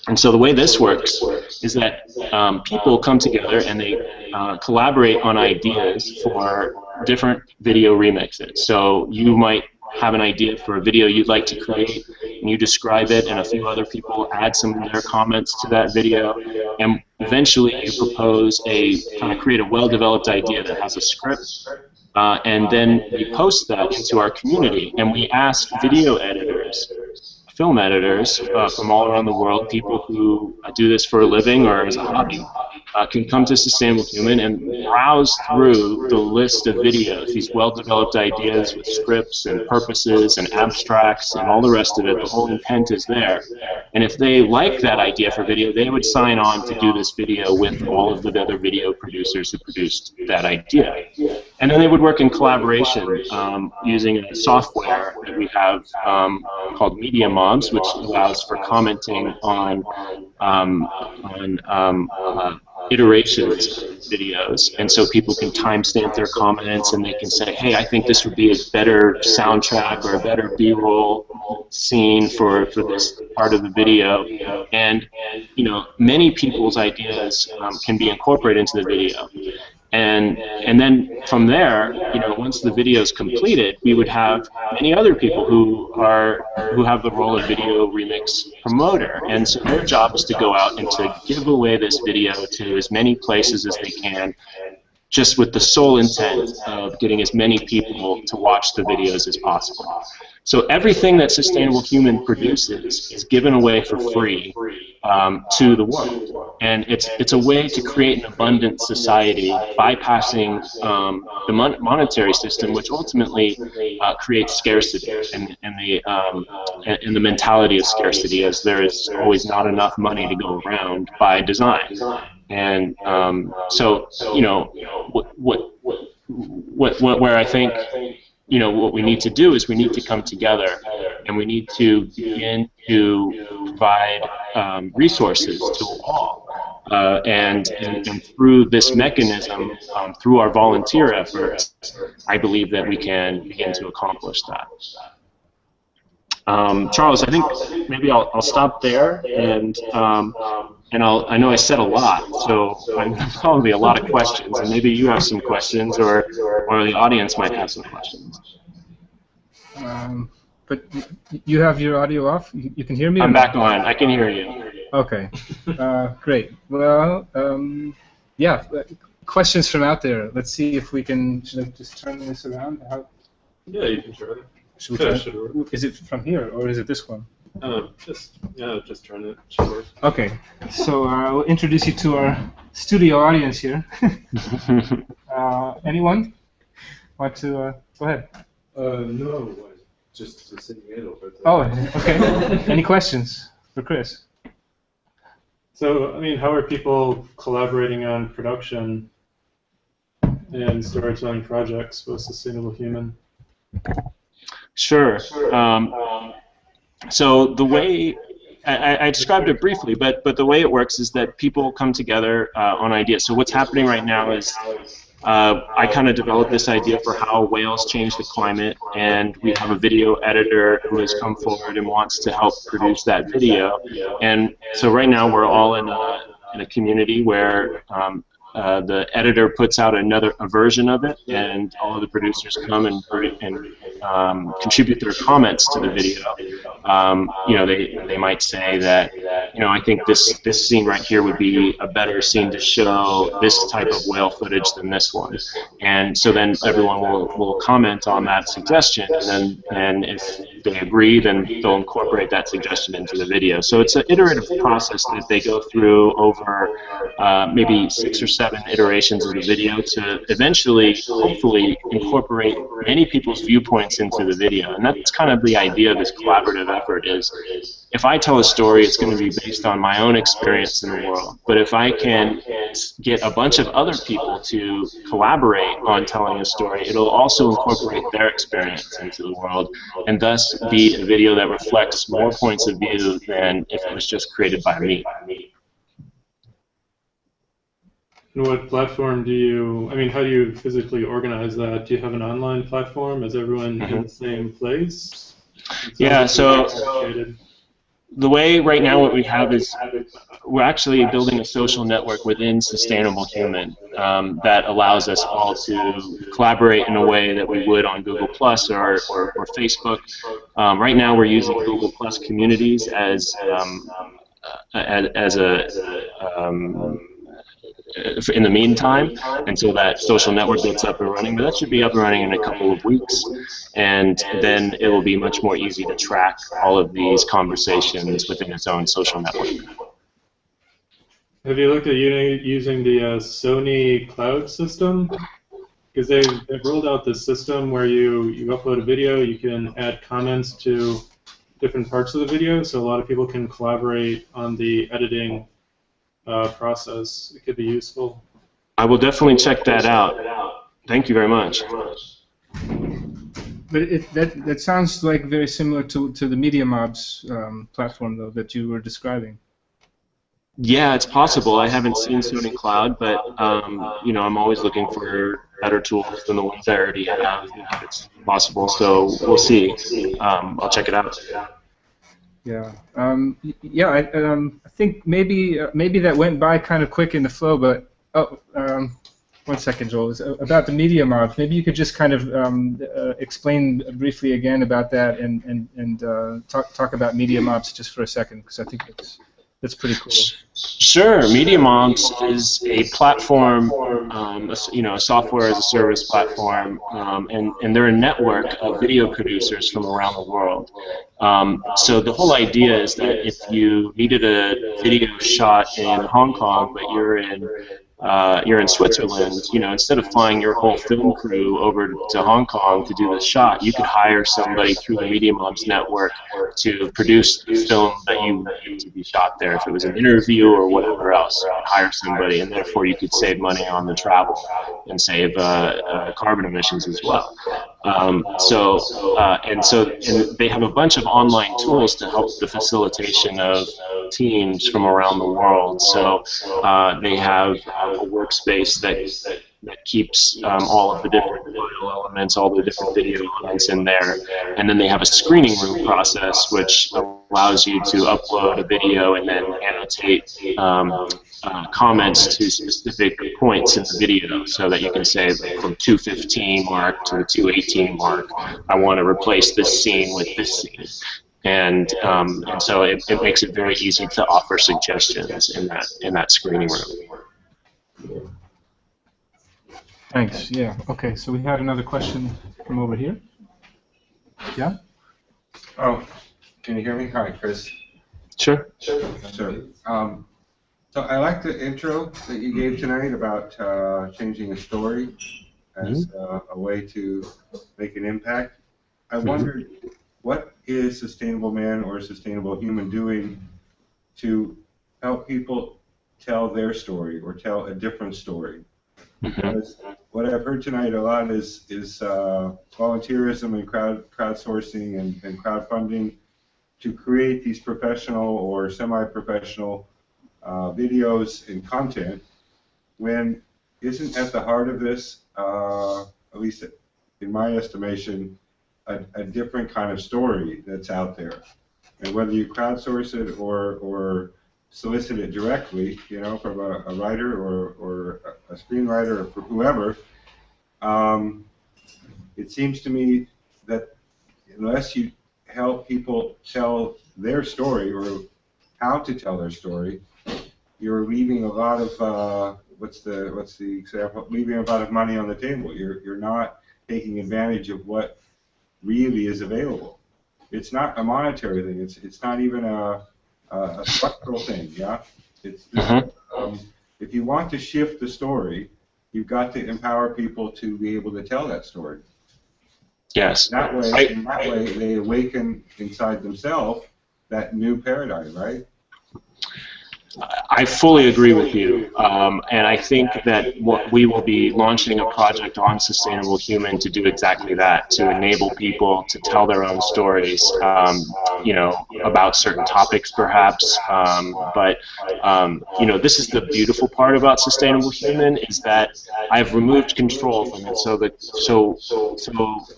And so the way this works is that people come together and they collaborate on ideas for different video remixes. So you might have an idea for a video you'd like to create, and you describe it, and a few other people add some of their comments to that video, and eventually you propose create a well-developed idea that has a script, and then we post that into our community, and we ask video editors, film editors from all around the world, people who do this for a living or as a hobby, can come to Sustainable Human and browse through the list of videos, these well-developed ideas with scripts and purposes and abstracts and all the rest of it. The whole intent is there. And if they like that idea for video, they would sign on to do this video with all of the other video producers who produced that idea. And then they would work in collaboration using a software that we have called Media Mobs, which allows for commenting on iterations videos, and so people can timestamp their comments and they can say, hey, I think this would be a better soundtrack or a better B-roll scene for this part of the video, and you know, many people's ideas can be incorporated into the video. And then from there, you know, once the video is completed, we would have many other people who have the role of video remix promoter, and so their job is to go out and to give away this video to as many places as they can, just with the sole intent of getting as many people to watch the videos as possible. So everything that Sustainable Human produces is given away for free to the world. And it's a way to create an abundant society, bypassing the monetary system, which ultimately creates scarcity and the mentality of scarcity, as there is always not enough money to go around by design. And so, you know, where I think, you know, what we need to do is we need to come together and we need to begin to provide resources to all. And through this mechanism, through our volunteer efforts, I believe that we can begin to accomplish that. Charles, I think maybe I'll stop there, and I know I said a lot, so probably a lot of questions, and maybe you have some questions, or the audience might have some questions. But you have your audio off? You can hear me? I'm back on. I can hear you. Okay. Great. Well, yeah, questions from out there. Let's see if we can, should I just turn this around? Yeah, you can try it. Is it from here, or is it this one? Just turn it. Should work. Okay, so we'll introduce you to our studio audience here. Anyone want to go ahead? No, just saying hello. Oh, okay. Any questions for Chris? So, I mean, how are people collaborating on production and storytelling projects with Sustainable Human? Sure. So the way I described it briefly, but the way it works is that people come together on ideas. So what's happening right now is I kind of developed this idea for how whales change the climate, and we have a video editor who has come forward and wants to help produce that video. And so right now we're all in a community where the editor puts out a version of it, and all of the producers come and contribute their comments to the video. You know, they might say that, you know, I think this scene right here would be a better scene to show this type of whale footage than this one. And so then everyone will comment on that suggestion, and if they agree, then they'll incorporate that suggestion into the video. So it's an iterative process that they go through over maybe 6 or 7 iterations of the video to eventually, hopefully, incorporate many people's viewpoints into the video. And that's kind of the idea of this collaborative effort is, if I tell a story, it's going to be based on my own experience in the world. But if I can get a bunch of other people to collaborate on telling a story, it'll also incorporate their experience into the world, and thus be a video that reflects more points of view than if it was just created by me. And what platform do you, I mean, how do you physically organize that? Do you have an online platform? Is everyone in the same place? Yeah, so the way right now what we have is we're actually building a social network within Sustainable Human that allows us all to collaborate in a way that we would on Google Plus or Facebook. Right now we're using Google Plus communities as in the meantime, until that social network gets up and running. But that should be up and running in a couple of weeks, and then it will be much more easy to track all of these conversations within its own social network. Have you looked at using the Sony cloud system? Because they've rolled out this system where you upload a video, you can add comments to different parts of the video, so a lot of people can collaborate on the editing process. It could be useful. I will definitely check that out. Thank you very much. But that sounds like very similar to the Media Mobs platform, though, that you were describing. Yeah, it's possible. I haven't seen Sony Cloud, but you know, I'm always looking for better tools than the ones I already have. If it's possible, so we'll see. I'll check it out. Yeah. Yeah. I think maybe that went by kind of quick in the flow, but oh, 1 second, Joel. It's about the media mobs. Maybe you could just kind of explain briefly again about that and talk about media mobs just for a second, because I think that's pretty cool. Sure. MediaMobs is a platform, you know, a software as a service platform, and they're a network of video producers from around the world. So the whole idea is that if you needed a video shot in Hong Kong, but you're in Switzerland, you know, instead of flying your whole film crew over to Hong Kong to do the shot, you could hire somebody through the MediaMobs network to produce the film that you need to be shot there. If it was an interview or whatever else, you could hire somebody, and therefore you could save money on the travel and save carbon emissions as well. And they have a bunch of online tools to help the facilitation of teams from around the world. So they have a workspace that keeps all of the different video elements, all the different video elements in there. And then they have a screening room process, which allows you to upload a video and then annotate comments to specific points in the video, so that you can say from 2:15 mark to the 2:18 mark, I want to replace this scene with this scene. And so it makes it very easy to offer suggestions in that screening room. Thanks. Yeah. Okay. So we had another question from over here. Yeah. Oh, can you hear me? Hi, Chris. Sure. Sure. So I like the intro that you gave tonight about changing a story as a way to make an impact. I wondered, what is Sustainable Man or Sustainable Human doing to help people tell their story or tell a different story? Because what I've heard tonight a lot is volunteerism and crowdsourcing and crowdfunding to create these professional or semi-professional videos and content, when isn't at the heart of this, at least in my estimation, a different kind of story that's out there. And whether you crowdsource it or solicit it directly, you know, from a writer or a screenwriter or whoever, it seems to me that unless you help people tell their story or how to tell their story, you're leaving a lot of what's the example? Leaving a lot of money on the table. You're not taking advantage of what really is available. It's not a monetary thing. It's not even a structural thing. Yeah. It's if you want to shift the story, you've got to empower people to be able to tell that story. Yes. In that way, they awaken inside themselves that new paradigm, right? I fully agree with you, and I think that we will be launching a project on Sustainable Human to do exactly that, to enable people to tell their own stories, you know, about certain topics perhaps, but you know, this is the beautiful part about Sustainable Human, is that I've removed control from it, so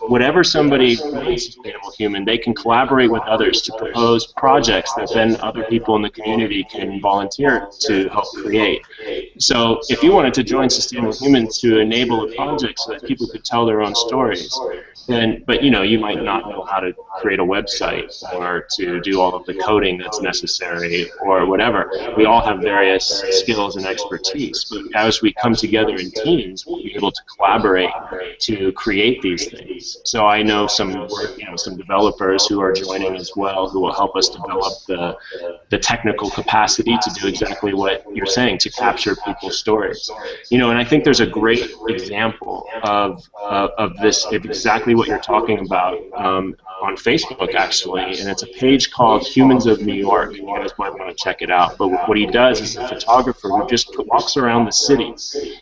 whatever somebody runs Sustainable Human, they can collaborate with others to propose projects that then other people in the community can volunteer to help create. So if you wanted to join Sustainable Humans to enable a project so that people could tell their own stories, then, but you know, you might not know how to create a website or to do all of the coding that's necessary or whatever. We all have various skills and expertise, but as we come together in teams, we'll be able to collaborate to create these things. So I know some developers who are joining as well, who will help us develop the technical capacity to do exactly what you're saying, to capture people's stories. You know, and I think there's a great example of this, of exactly what you're talking about on Facebook, actually, and it's a page called Humans of New York. You guys might want to check it out. But what he does is a photographer who just walks around the city,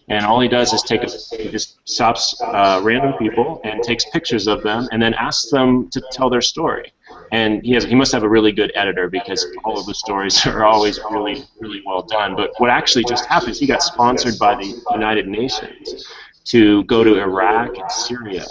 and all he does is he just stops random people and takes pictures of them and then asks them to tell their story. And he must have a really good editor because all of the stories are always really, really well done. But what actually just happened is he got sponsored by the United Nations to go to Iraq and Syria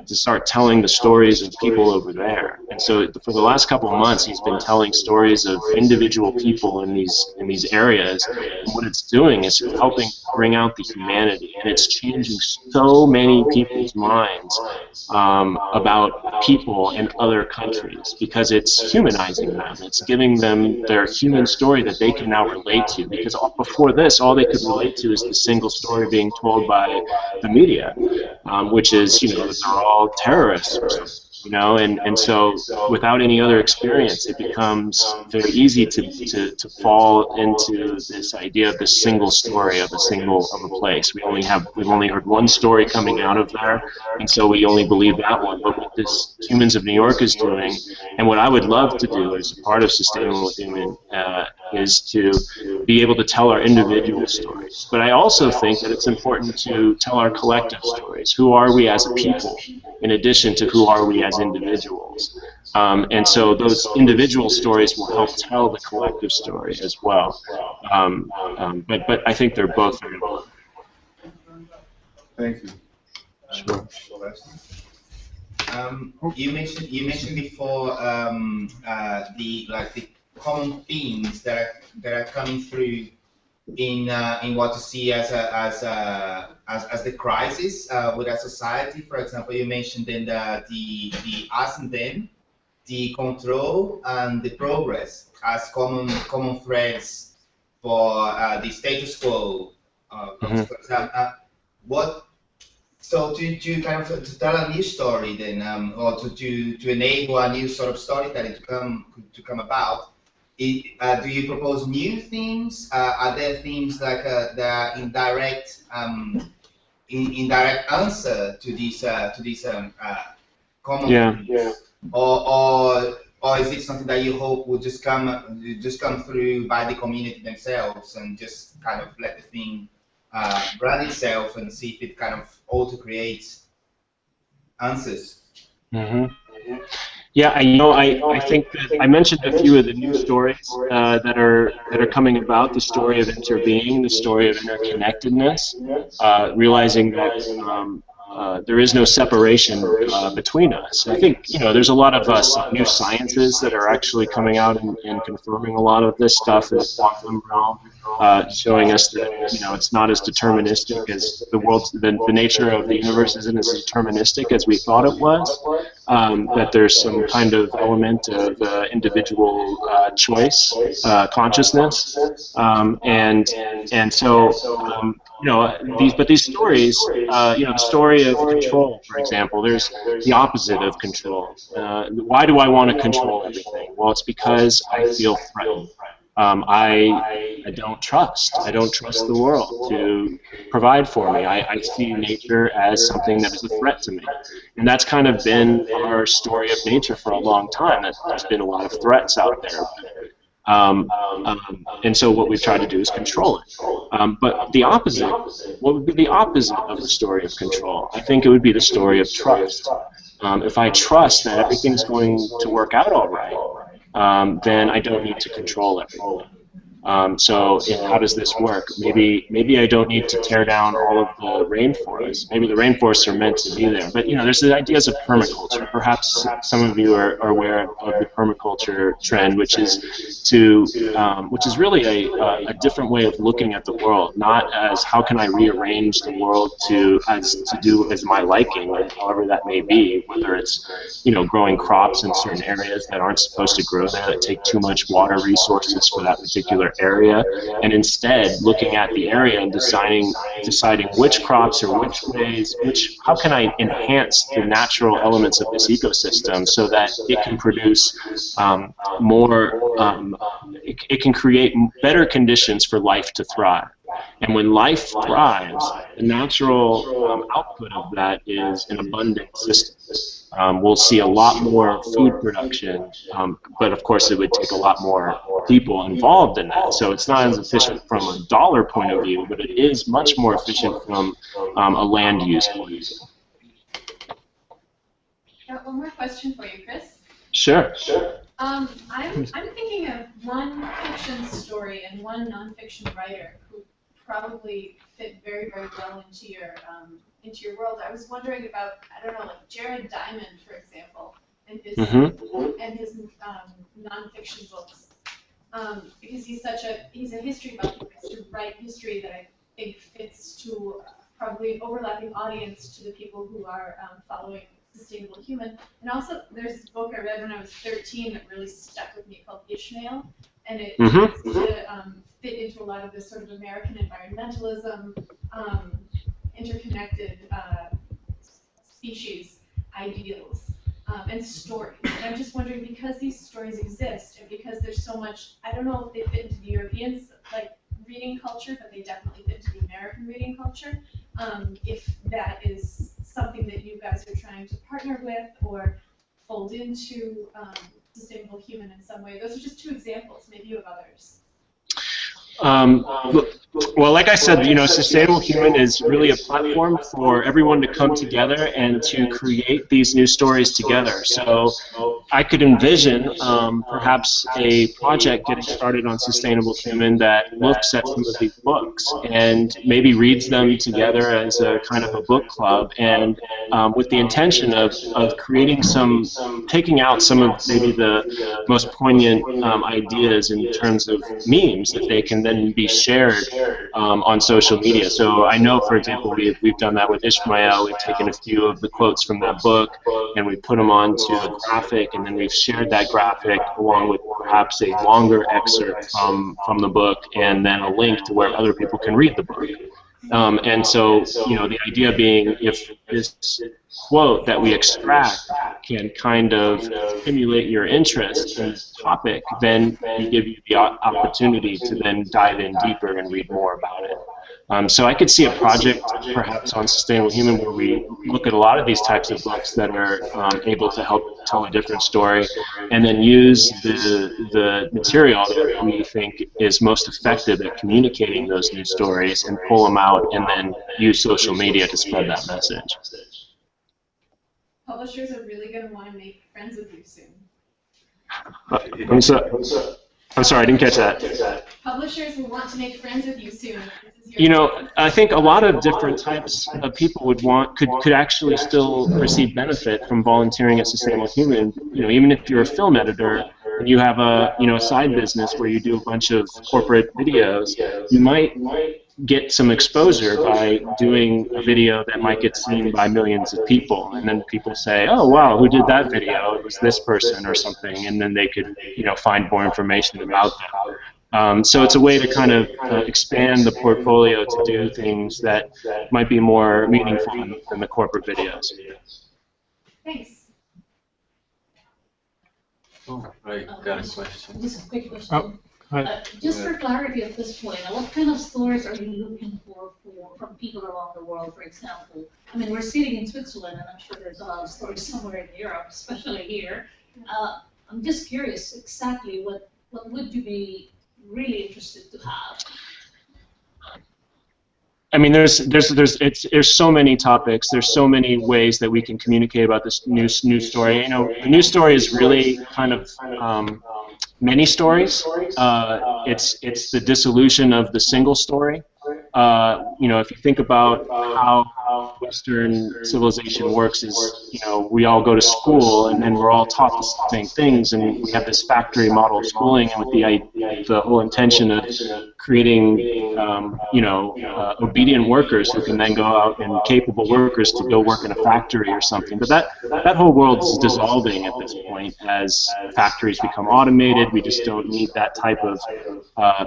to start telling the stories of people over there. And so for the last couple of months, he's been telling stories of individual people in these areas. And what it's doing is helping bring out the humanity, and it's changing so many people's minds about people in other countries because it's humanizing them. It's giving them their human story that they can now relate to. Because before this, all they could relate to is the single story being told by the media, which is, you know, that they're all terrorists or something, you know, and so without any other experience, it becomes very easy to fall into this idea of this single story of a place. We've only heard one story coming out of there, and so we only believe that one. But what this Humans of New York is doing, and what I would love to do as a part of Sustainable Human, is to be able to tell our individual stories. But I also think that it's important to tell our collective stories. Who are we as a people, in addition to who are we as individuals? And so those individual stories will help tell the collective story as well. But I think they're both very important. Thank you. Sure. You mentioned before the common themes that are coming through in what you see as the crisis with our society. For example, you mentioned then the us and them, the control and the progress as common threads for the status quo. For example, so to kind of to tell a new story then, or to enable a new sort of storytelling to come about. Do you propose new themes? Are there themes like the indirect answer to these common themes? Or is it something that you hope will just come through by the community themselves and just kind of let the thing run itself and see if it kind of auto creates answers? Yeah, I think that I mentioned a few of the new stories that are coming about. The story of interbeing, the story of interconnectedness, realizing that there is no separation between us. I think, you know, there's a lot of new sciences that are actually coming out and confirming a lot of this stuff in the quantum realm, showing us that, you know, it's not as deterministic as the nature of the universe isn't as deterministic as we thought it was. That there's some kind of element of individual choice, consciousness, and so you know, these stories, you know, the story of control, for example, there's the opposite of control. Why do I want to control everything? Well, it's because I feel threatened. I don't trust. I don't trust the world to provide for me. I see nature as something that is a threat to me. And that's kind of been our story of nature for a long time. There's been a lot of threats out there. And so what we've tried to do is control it. But the opposite, what would be the opposite of the story of control? I think it would be the story of trust. If I trust that everything's going to work out all right, then I don't need to control everything. So how does this work? Maybe I don't need to tear down all of the rainforests. Maybe the rainforests are meant to be there. But, you know, there's the ideas of permaculture. Perhaps some of you are aware of the permaculture trend, which is really a different way of looking at the world, not as how can I rearrange the world to do as my liking, however that may be, whether it's, you know, growing crops in certain areas that aren't supposed to grow there, that take too much water resources for that particular area, and instead looking at the area and deciding which crops or which ways, how can I enhance the natural elements of this ecosystem so that it can produce it can create better conditions for life to thrive. And when life thrives, the natural output of that is an abundant system. We'll see a lot more food production, but of course it would take a lot more people involved in that. So it's not as efficient from a dollar point of view, but it is much more efficient from a land use point of view. Got one more question for you, Chris. Sure. I'm thinking of one fiction story and one nonfiction writer who probably fit very, very well into your world. I was wondering about, I don't know, like Jared Diamond, for example, and his nonfiction books, because he's a history buff who likes to write history that I think fits to probably an overlapping audience to the people who are following Sustainable Human. And also, there's this book I read when I was 13 that really stuck with me called Ishmael, and it tries to fit into a lot of this sort of American environmentalism, interconnected species ideals and stories. And I'm just wondering, because these stories exist and because there's so much, I don't know if they fit into the European reading culture, but they definitely fit into the American reading culture. If that is something that you guys are trying to partner with or fold into Sustainable Human in some way. Those are just two examples. Maybe you have others. Well, like I said, Sustainable Human is really a platform for everyone to come together and to create these new stories together. So I could envision perhaps a project getting started on Sustainable Human that looks at some of these books and maybe reads them together as a kind of a book club, and with the intention of creating taking out some of maybe the most poignant ideas in terms of memes that they can then be shared on social media. So I know, for example, we've done that with Ishmael. We've taken a few of the quotes from that book and we put them onto a graphic, and then we've shared that graphic along with perhaps a longer excerpt from the book, and then a link to where other people can read the book. And so, the idea being, if this quote that we extract can kind of stimulate your interest in this topic, then we give you the opportunity to then dive in deeper and read more about it. So I could see a project perhaps on Sustainable Human where we look at a lot of these types of books that are able to help tell a different story, and then use the material that we think is most effective at communicating those new stories and pull them out, and then use social media to spread that message. Publishers are really going to want to make friends with you soon. I'm sorry, I didn't catch that. Publishers will want to make friends with you soon. I think a lot of different types of people could actually still receive benefit from volunteering at Sustainable Human. Even if you're a film editor and you have a side business where you do a bunch of corporate videos, you might get some exposure by doing a video that might get seen by millions of people, and then people say, oh wow, who did that video? It was this person or something, and then they could find more information about them. So it's a way to kind of expand the portfolio to do things that might be more meaningful than the corporate videos. Thanks. Oh, I got a question. Just a quick question. Just for clarity at this point, what kind of stories are you looking for from people around the world, for example? I mean, we're sitting in Switzerland, and I'm sure there's a lot of stories somewhere in Europe, especially here. I'm just curious, exactly what would you be really interested to have? I mean, there's so many topics. There's so many ways that we can communicate about this new story. The news story is really kind of many stories. It's the dissolution of the single story. If you think about how Western civilization works, is we all go to school and then we're all taught the same things, and we have this factory model of schooling, and with the whole intention of creating obedient workers who can then go out, and capable workers to go work in a factory or something. But that whole world is dissolving at this point as factories become automated. We just don't need that type of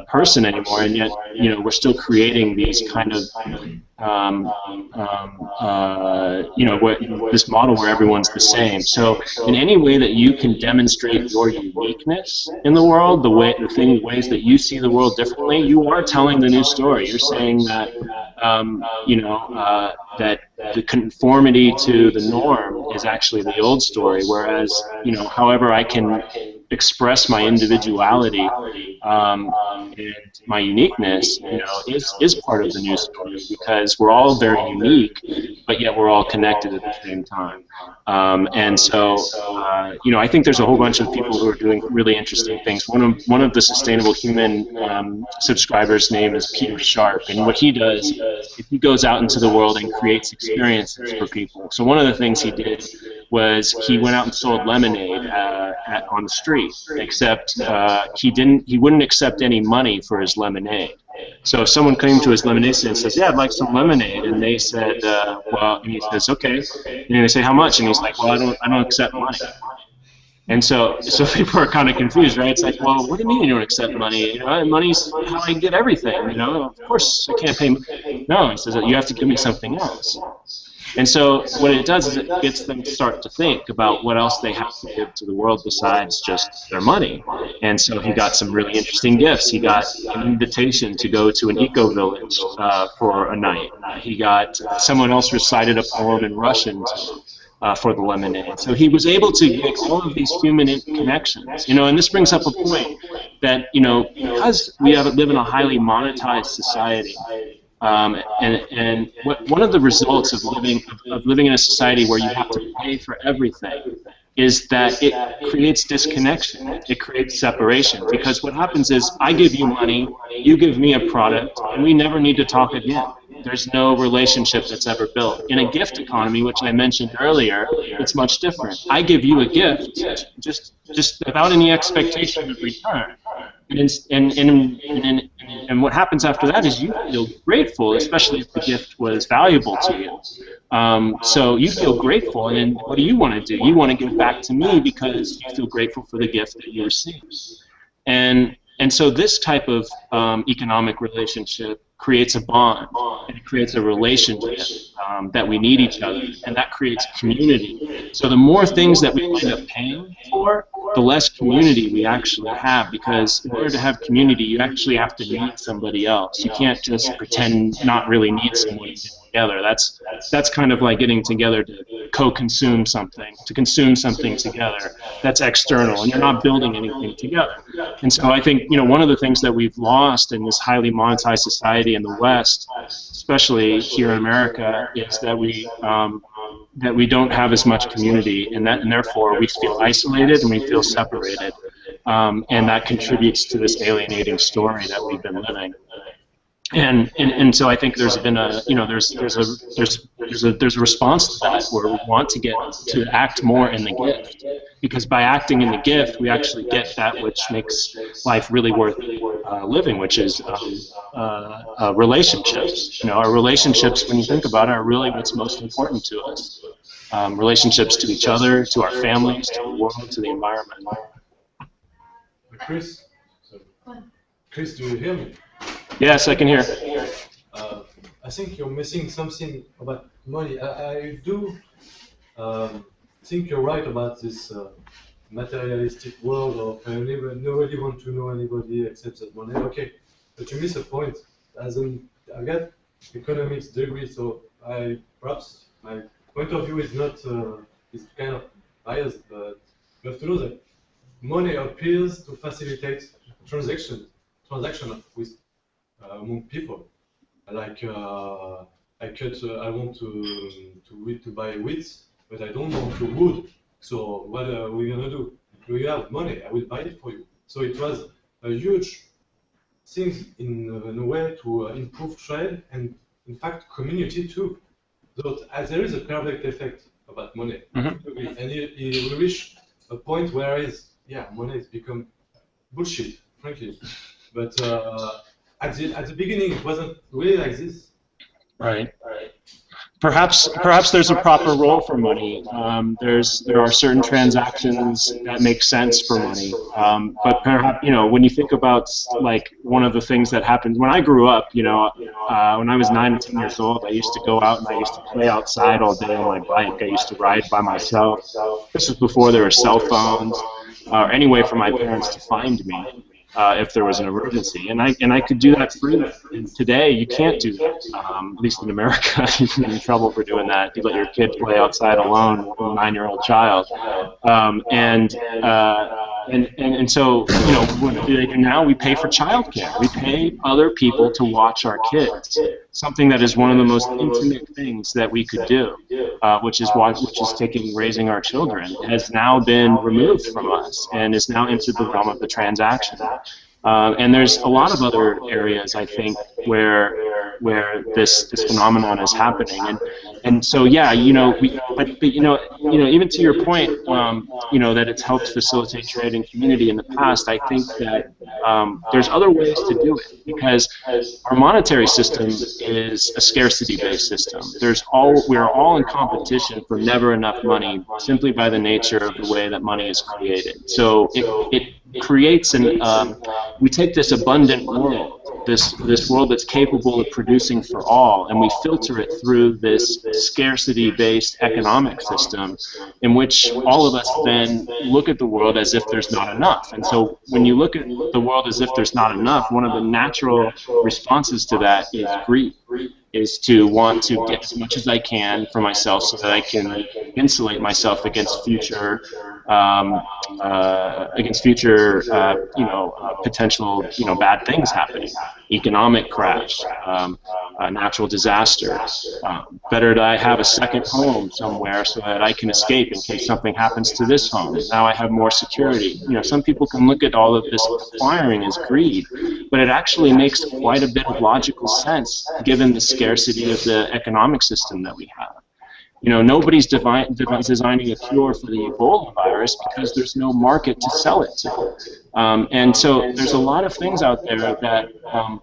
person anymore, and yet we're still creating these kind of this model where everyone's the same. So in any way that you can demonstrate your uniqueness in the world, the ways that you see the world differently, you are telling the new story. You're saying that that the conformity to the norm is actually the old story, whereas however I can express my individuality and my uniqueness, you know, is part of the new story, because we're all very unique, but yet we're all connected at the same time. And so, you know, I think there's a whole bunch of people who are doing really interesting things. One of the Sustainable Human subscribers' name is Peter Sharp, and what he does is he goes out into the world and creates experiences for people. So one of the things he did was he went out and sold lemonade on the street, except he wouldn't accept any money for his lemonade. So if someone came to his lemonade stand and says, "Yeah, I'd like some lemonade," and they said, "Well," and he says, "Okay," and they say, "How much?" And he's like, "Well, I don't accept money." And so people are kind of confused, right? It's like, well, what do you mean you don't accept money? You know, money's how I get everything. You know, of course I can't pay. No, he says, you have to give me something else. And so what it does is it gets them to start to think about what else they have to give to the world besides just their money. And so he got some really interesting gifts. He got an invitation to go to an eco-village for a night. He got someone else recited a poem in Russian for the lemonade. So he was able to get all of these human connections. You know, and this brings up a point that, you know, because we live in a highly monetized society, and one of the results of living in a society where you have to pay for everything is that it creates disconnection. It creates separation. Because what happens is I give you money, you give me a product, and we never need to talk again. There's no relationship that's ever built. In a gift economy, which I mentioned earlier, it's much different. I give you a gift just without any expectation of return. And what happens after that is you feel grateful, especially if the gift was valuable to you. So you feel grateful, and then what do you want to do? You want to give back to me because you feel grateful for the gift that you received. And so this type of economic relationship creates a bond, and it creates a relationship that we need each other, and that creates community. So the more things that we end up paying for, the less community we actually have, because in order to have community, you actually have to need somebody else. You can't just pretend not really need someone to get together. That's kind of like getting together to co-consume something, to consume something together. That's external, and you're not building anything together. And so I think, you know, one of the things that we've lost in this highly monetized society in the West, especially here in America, is that we don't have as much community, and therefore we feel isolated and we feel separated, and that contributes to this alienating story that we've been living. And so I think there's been a, you know, there's a response to that, where we want to get to act more in the gift, because by acting in the gift we actually get that which makes life really worth living, which is relationships. You know, our relationships, when you think about it, are really what's most important to us. Relationships to each other, to our families, to the world, to the environment. Chris, do you hear me? Yes, I can hear. I think you're missing something about money. I do think you're right about this materialistic world of nobody wants to know anybody except that money. Okay, but you miss a point. I got economics degree, so perhaps my point of view is not is kind of biased, but you have to know that money appears to facilitate transaction with among people. Like I want to buy wheat, but I don't want the wood. So what are we gonna do? We have money. I will buy it for you. So it was a huge thing in a way to improve trade and, in fact, community too. So there is a perfect effect about money, and you will reach a point where money has become bullshit, frankly. But at the beginning, it wasn't really like this. Right. Perhaps there's a proper role for money. There are certain transactions that make sense for money. But perhaps, you know, when you think about, like, one of the things that happened when I grew up, you know, when I was 9 or 10 years old, I used to go out and I used to play outside all day on my bike. I used to ride by myself. This was before there were cell phones or any way for my parents to find me. If there was an emergency, and I could do that freely. And today you can't do that. At least in America, you get in trouble for doing that. You let your kid play outside alone, a 9-year-old child, and so, you know, now we pay for childcare. We pay other people to watch our kids, something that is one of the most intimate things that we could do, which is raising our children, has now been removed from us and is now into the realm of the transaction. And there's a lot of other areas, I think, where this phenomenon is happening, and so yeah, you know, but you know, even to your point, you know, that it's helped facilitate trade and community in the past. I think that there's other ways to do it, because our monetary system is a scarcity-based system. We are all in competition for never enough money, simply by the nature of the way that money is created. So it creates we take this abundant world, this world that's capable of producing for all, and we filter it through this scarcity-based economic system in which all of us then look at the world as if there's not enough. And so when you look at the world as if there's not enough, one of the natural responses to that is greed, is to want to get as much as I can for myself so that I can insulate myself against future potential, bad things happening, economic crash, natural disaster. Better that I have a second home somewhere so that I can escape in case something happens to this home. Now I have more security. You know, some people can look at all of this acquiring as greed, but it actually makes quite a bit of logical sense given the scarcity of the economic system that we have. You know, nobody's designing a cure for the Ebola virus because there's no market to sell it to. And so there's a lot of things out there that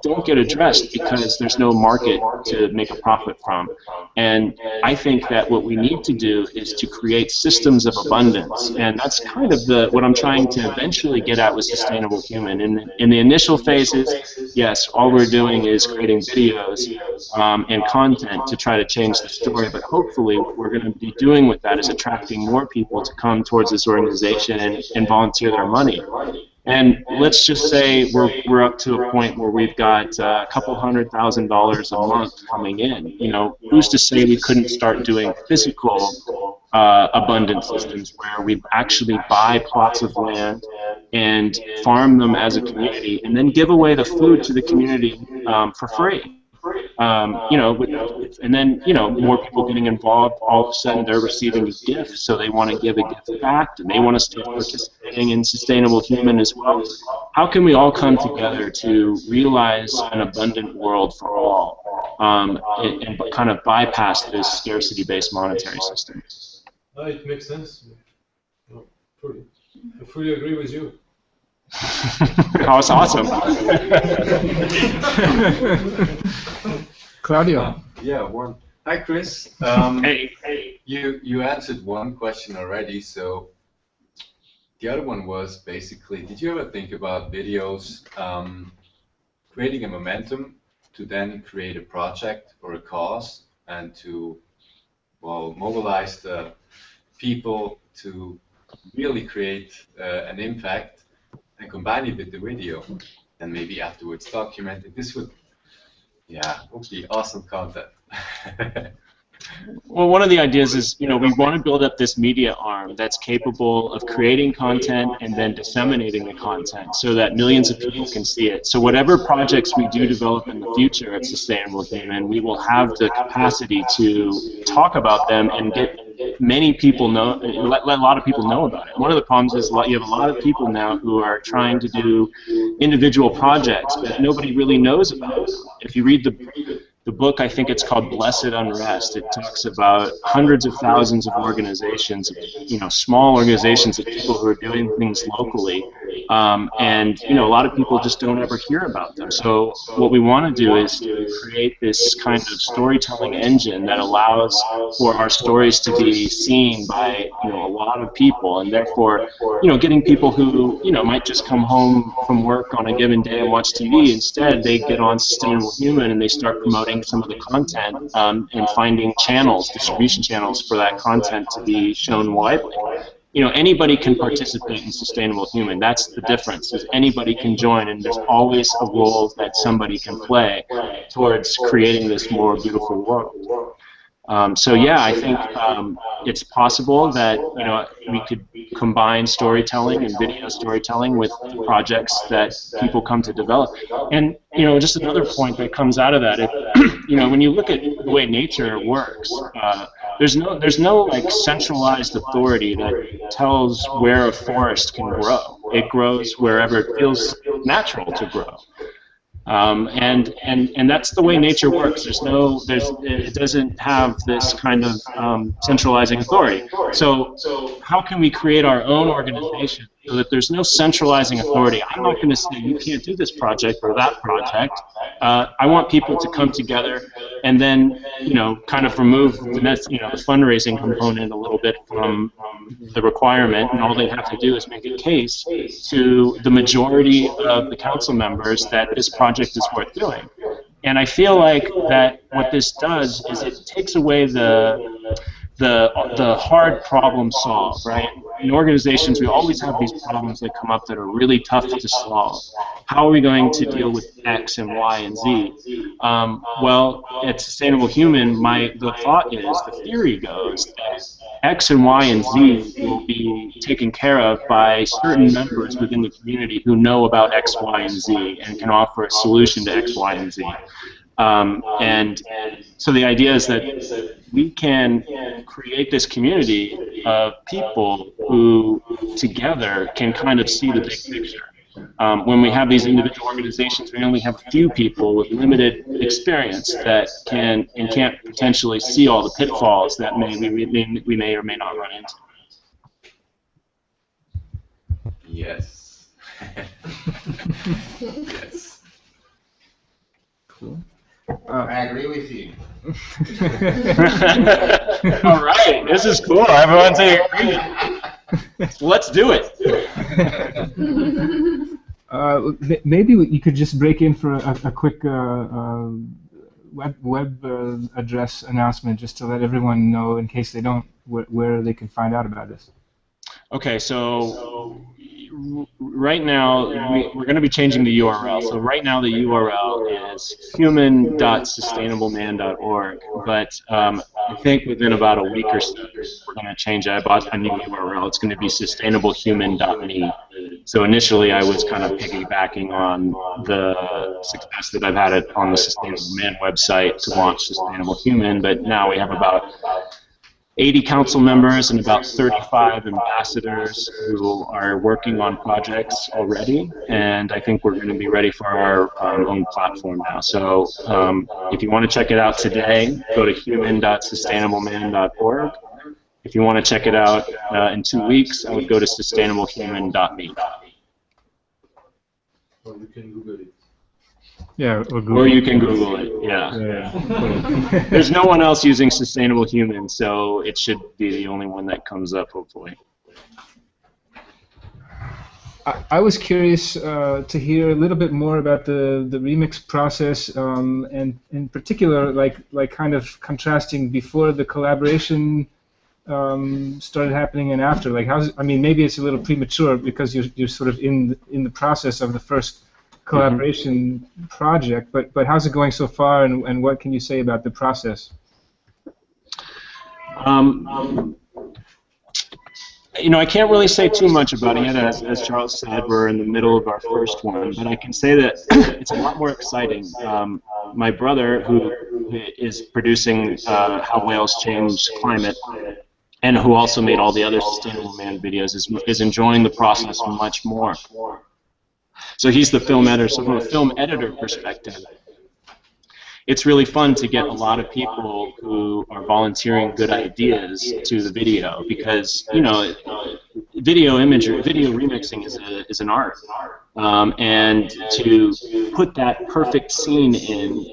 don't get addressed because there's no market to make a profit from. And I think that what we need to do is to create systems of abundance. And that's kind of what I'm trying to eventually get at with Sustainable Human. In the initial phases, yes, all we're doing is creating videos and content to try to change the story. But hopefully what we're going to be doing with that is attracting more people to come towards this organization and volunteer their money. And let's just say we're up to a point where we've got a couple $100,000 a month coming in. You know, who's to say we couldn't start doing physical abundance systems where we actually buy plots of land and farm them as a community, and then give away the food to the community for free. You know, and then, you know, more people getting involved, all of a sudden they're receiving a gift, so they want to give a gift back, and they want to start participating in Sustainable Human as well. How can we all come together to realize an abundant world for all, and kind of bypass this scarcity-based monetary system? It makes sense. No, I fully agree with you. Oh, it's awesome. Claudio. Yeah, one. Hi, Chris. Hey. You answered one question already, so the other one was basically, did you ever think about videos creating a momentum to then create a project or a cause and to, well, mobilize the people to really create an impact and combine it with the video, and maybe afterwards document it? This would be awesome content. Well, one of the ideas is, you know, we want to build up this media arm that's capable of creating content and then disseminating the content so that millions of people can see it. So whatever projects we do develop in the future at Sustainable Human, we will have the capacity to talk about them and get many people know, let a lot of people know about it. One of the problems is you have a lot of people now who are trying to do individual projects, but nobody really knows about them. If you read the book, I think it's called Blessed Unrest. It talks about hundreds of thousands of organizations, you know, small organizations of people who are doing things locally, and you know, a lot of people just don't ever hear about them. So what we want to do is to create this kind of storytelling engine that allows for our stories to be seen by, you know, a lot of people, and therefore, you know, getting people who, you know, might just come home from work on a given day and watch TV. Instead, they get on Sustainable Human and they start promoting some of the content and finding channels, distribution channels for that content to be shown widely. You know, anybody can participate in Sustainable Human. That's the difference, is anybody can join, and there's always a role that somebody can play towards creating this more beautiful world. So yeah, I think it's possible that we could combine storytelling and video storytelling with the projects that people come to develop. And just another point that comes out of that, when you look at the way nature works, there's no like centralized authority that tells where a forest can grow. It grows wherever it feels natural to grow. And that's the way nature works. It doesn't have this kind of centralizing authority. So how can we create our own organization so that there's no centralizing authority? I'm not going to say you can't do this project or that project. I want people to come together and then kind of remove the fundraising component a little bit from the requirement, and all they have to do is make a case to the majority of the council members that this project is worth doing. And I feel like that what this does is it takes away the hard problem solve, right? In organizations, we always have these problems that come up that are really tough to solve. How are we going to deal with X and Y and Z? Well, at Sustainable Human, the thought is, the theory goes that X and Y and Z will be taken care of by certain members within the community who know about X, Y, and Z and can offer a solution to X, Y, and Z. And so the idea is that we can create this community of people who together can kind of see the big picture. When we have these individual organizations, we only have a few people with limited experience that can't potentially see all the pitfalls that we may or may not run into. Yes. Yes. Cool. I agree with you. All right, this is cool. Everyone's in agreement. Let's do it. Maybe you could just break in for a quick web address announcement, just to let everyone know, in case they don't, where they can find out about this. Okay, so right now we're going to be changing the URL. So right now the URL is human.sustainableman.org, but I think within about a week or so we're going to change it. I bought a new URL. It's going to be sustainablehuman.me. So initially I was kind of piggybacking on the success that I've had on the Sustainable Man website to launch Sustainable Human, but now we have about 80 council members and about 35 ambassadors who are working on projects already, and I think we're going to be ready for our own platform now. So if you want to check it out today, go to human.sustainableman.org. If you want to check it out in 2 weeks, I would go to sustainablehuman.me. Or you can Google it. Yeah, or you can Google it. Yeah. There's no one else using Sustainable Human, so it should be the only one that comes up, hopefully. I was curious to hear a little bit more about the remix process, and in particular, like kind of contrasting before the collaboration started happening and after. Like, I mean, maybe it's a little premature because you're sort of in the process of the first collaboration project, but how's it going so far, and what can you say about the process? I can't really say too much about it yet. As Charles said, we're in the middle of our first one, but I can say that it's a lot more exciting. My brother, who is producing How Whales Change Climate, and who also made all the other Sustainable Man videos, is enjoying the process much more. So he's the film editor. So from a film editor perspective, it's really fun to get a lot of people who are volunteering good ideas to the video, because video remixing is an art, and to put that perfect scene in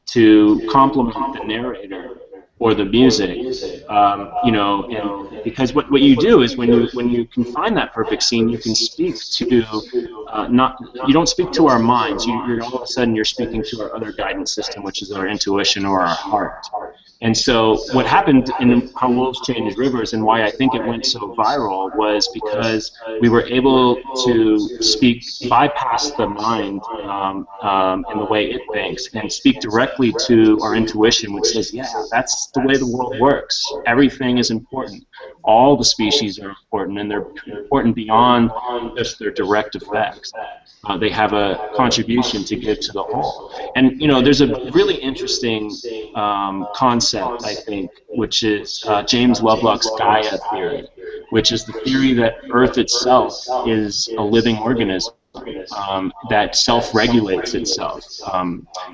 to complement the narrator or the music, because what you do is when you can find that perfect scene, you can speak to you don't speak to our minds. You're all of a sudden you're speaking to our other guidance system, which is our intuition or our heart. And so what happened in How Wolves Change Rivers, and why I think it went so viral, was because we were able to bypass the mind and the way it thinks, and speak directly to our intuition, which says, yeah, that's the way the world works. Everything is important. All the species are important, and they're important beyond just their direct effects. They have a contribution to give to the whole. And, you know, there's a really interesting concept, I think, which is James Lovelock's Gaia theory, which is the theory that Earth itself is a living organism that self-regulates itself.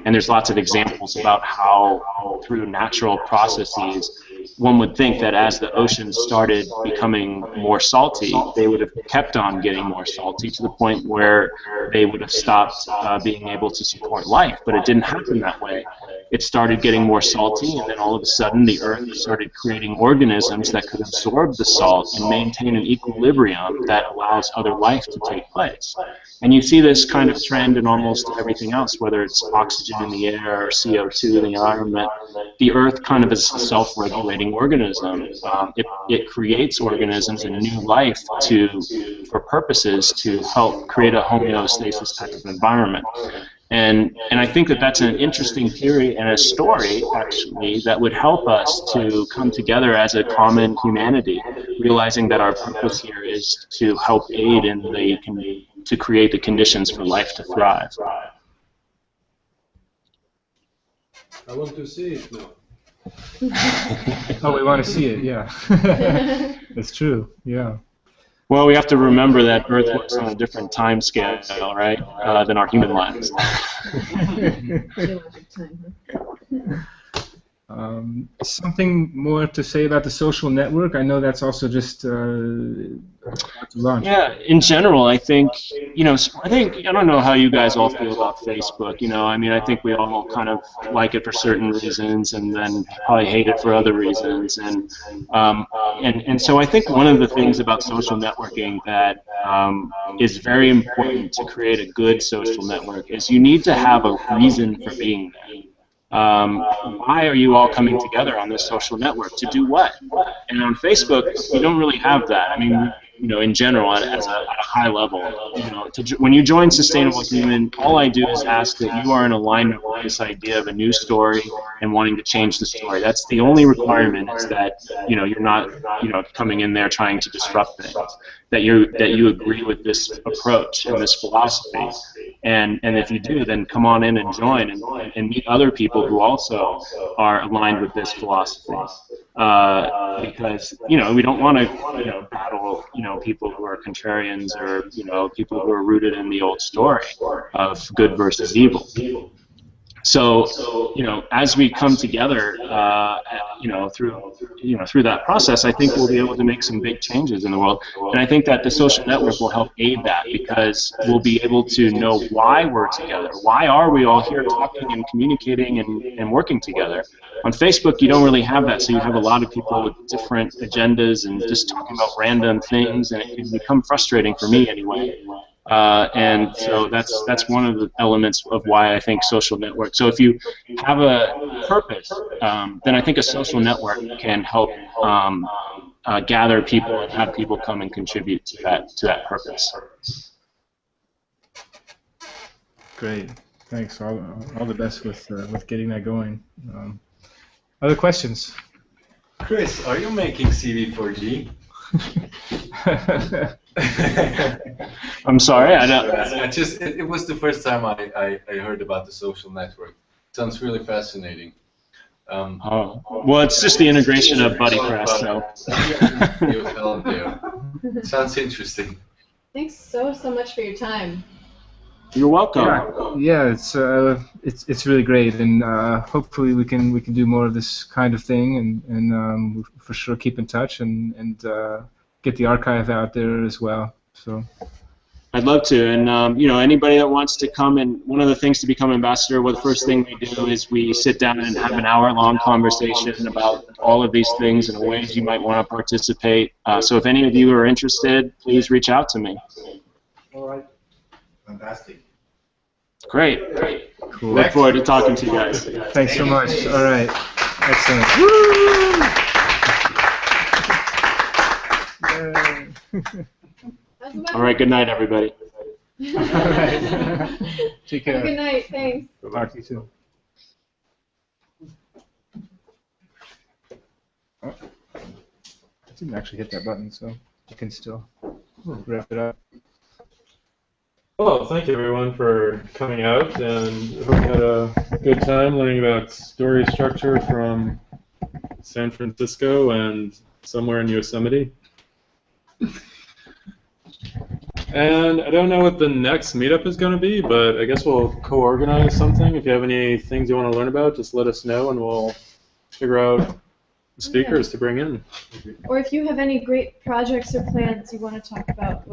And there's lots of examples about how through natural processes, one would think that as the oceans started becoming more salty, they would have kept on getting more salty to the point where they would have stopped being able to support life. But it didn't happen that way. It started getting more salty, and then all of a sudden the Earth started creating organisms that could absorb the salt and maintain an equilibrium that allows other life to take place. And you see this kind of trend in almost everything else, whether it's oxygen in the air or CO2 in the environment. The Earth kind of is a self-regulating organism. It creates organisms and new life for purposes to help create a homeostasis type of environment. And I think that that's an interesting theory and a story, actually, that would help us to come together as a common humanity, realizing that our purpose here is to help aid in to create the conditions for life to thrive. I want to see it now. Oh, we want to see it, yeah. It's true, yeah. Well, we have to remember that Earth works on a different time scale, right, than our human lives. Something more to say about the social network? I know that's also just about to launch. Yeah, in general, I think, you know, I don't know how you guys all feel about Facebook, you know, I mean, I think we all kind of like it for certain reasons and then probably hate it for other reasons, and so I think one of the things about social networking that is very important to create a good social network is you need to have a reason for being there. Why are you all coming together on this social network? To do what? And on Facebook, you don't really have that. I mean, you know, in general, at a high level, you know, when you join Sustainable Human, all I do is ask that you are in alignment with this idea of a new story and wanting to change the story. That's the only requirement, is that, you know, you're not, you know, coming in there trying to disrupt things. That you agree with this approach and this philosophy. And if you do, then come on in and join and meet other people who also are aligned with this philosophy. Because, you know, we don't want to, you know, battle, you know, people who are contrarians or, you know, people who are rooted in the old story of good versus evil. So, you know, as we come together, through that process, I think we'll be able to make some big changes in the world. And I think that the social network will help aid that, because we'll be able to know why we're together. Why are we all here talking and communicating and working together? On Facebook, you don't really have that, so you have a lot of people with different agendas and just talking about random things, and it can become frustrating for me anyway. And so that's one of the elements of why I think social network. So if you have a purpose, then I think a social network can help gather people and have people come and contribute to that purpose. Great, thanks. All the best with getting that going. Other questions? Chris, are you making CV4G? I'm sorry, I don't. It was the first time I heard about the social network. Sounds really fascinating. Well, it's just the integration of BuddyPress, so. You fell there. Sounds interesting. Thanks so much for your time. You're welcome. Yeah, it's really great, and hopefully we can do more of this kind of thing, and we'll for sure keep in touch and get the archive out there as well. So. I'd love to, and you know, anybody that wants to come, and one of the things to become ambassador, well, the first thing we do is we sit down and have an hour-long conversation about all of these things and ways you might want to participate. So if any of you are interested, please reach out to me. All right. Fantastic. Great. Cool. Look forward to talking to you guys. Thanks so much. All right. Excellent. All right, good night, everybody. All right. Take care. Good night, thanks. Talk to you soon. Oh. I didn't actually hit that button, so you can still wrap it up. Well, thank you everyone for coming out, and hope you had a good time learning about story structure from San Francisco and somewhere in Yosemite. And I don't know what the next meetup is going to be, but I guess we'll co-organize something. If you have any things you want to learn about, just let us know, and we'll figure out the speakers to bring in. Or if you have any great projects or plans you want to talk about,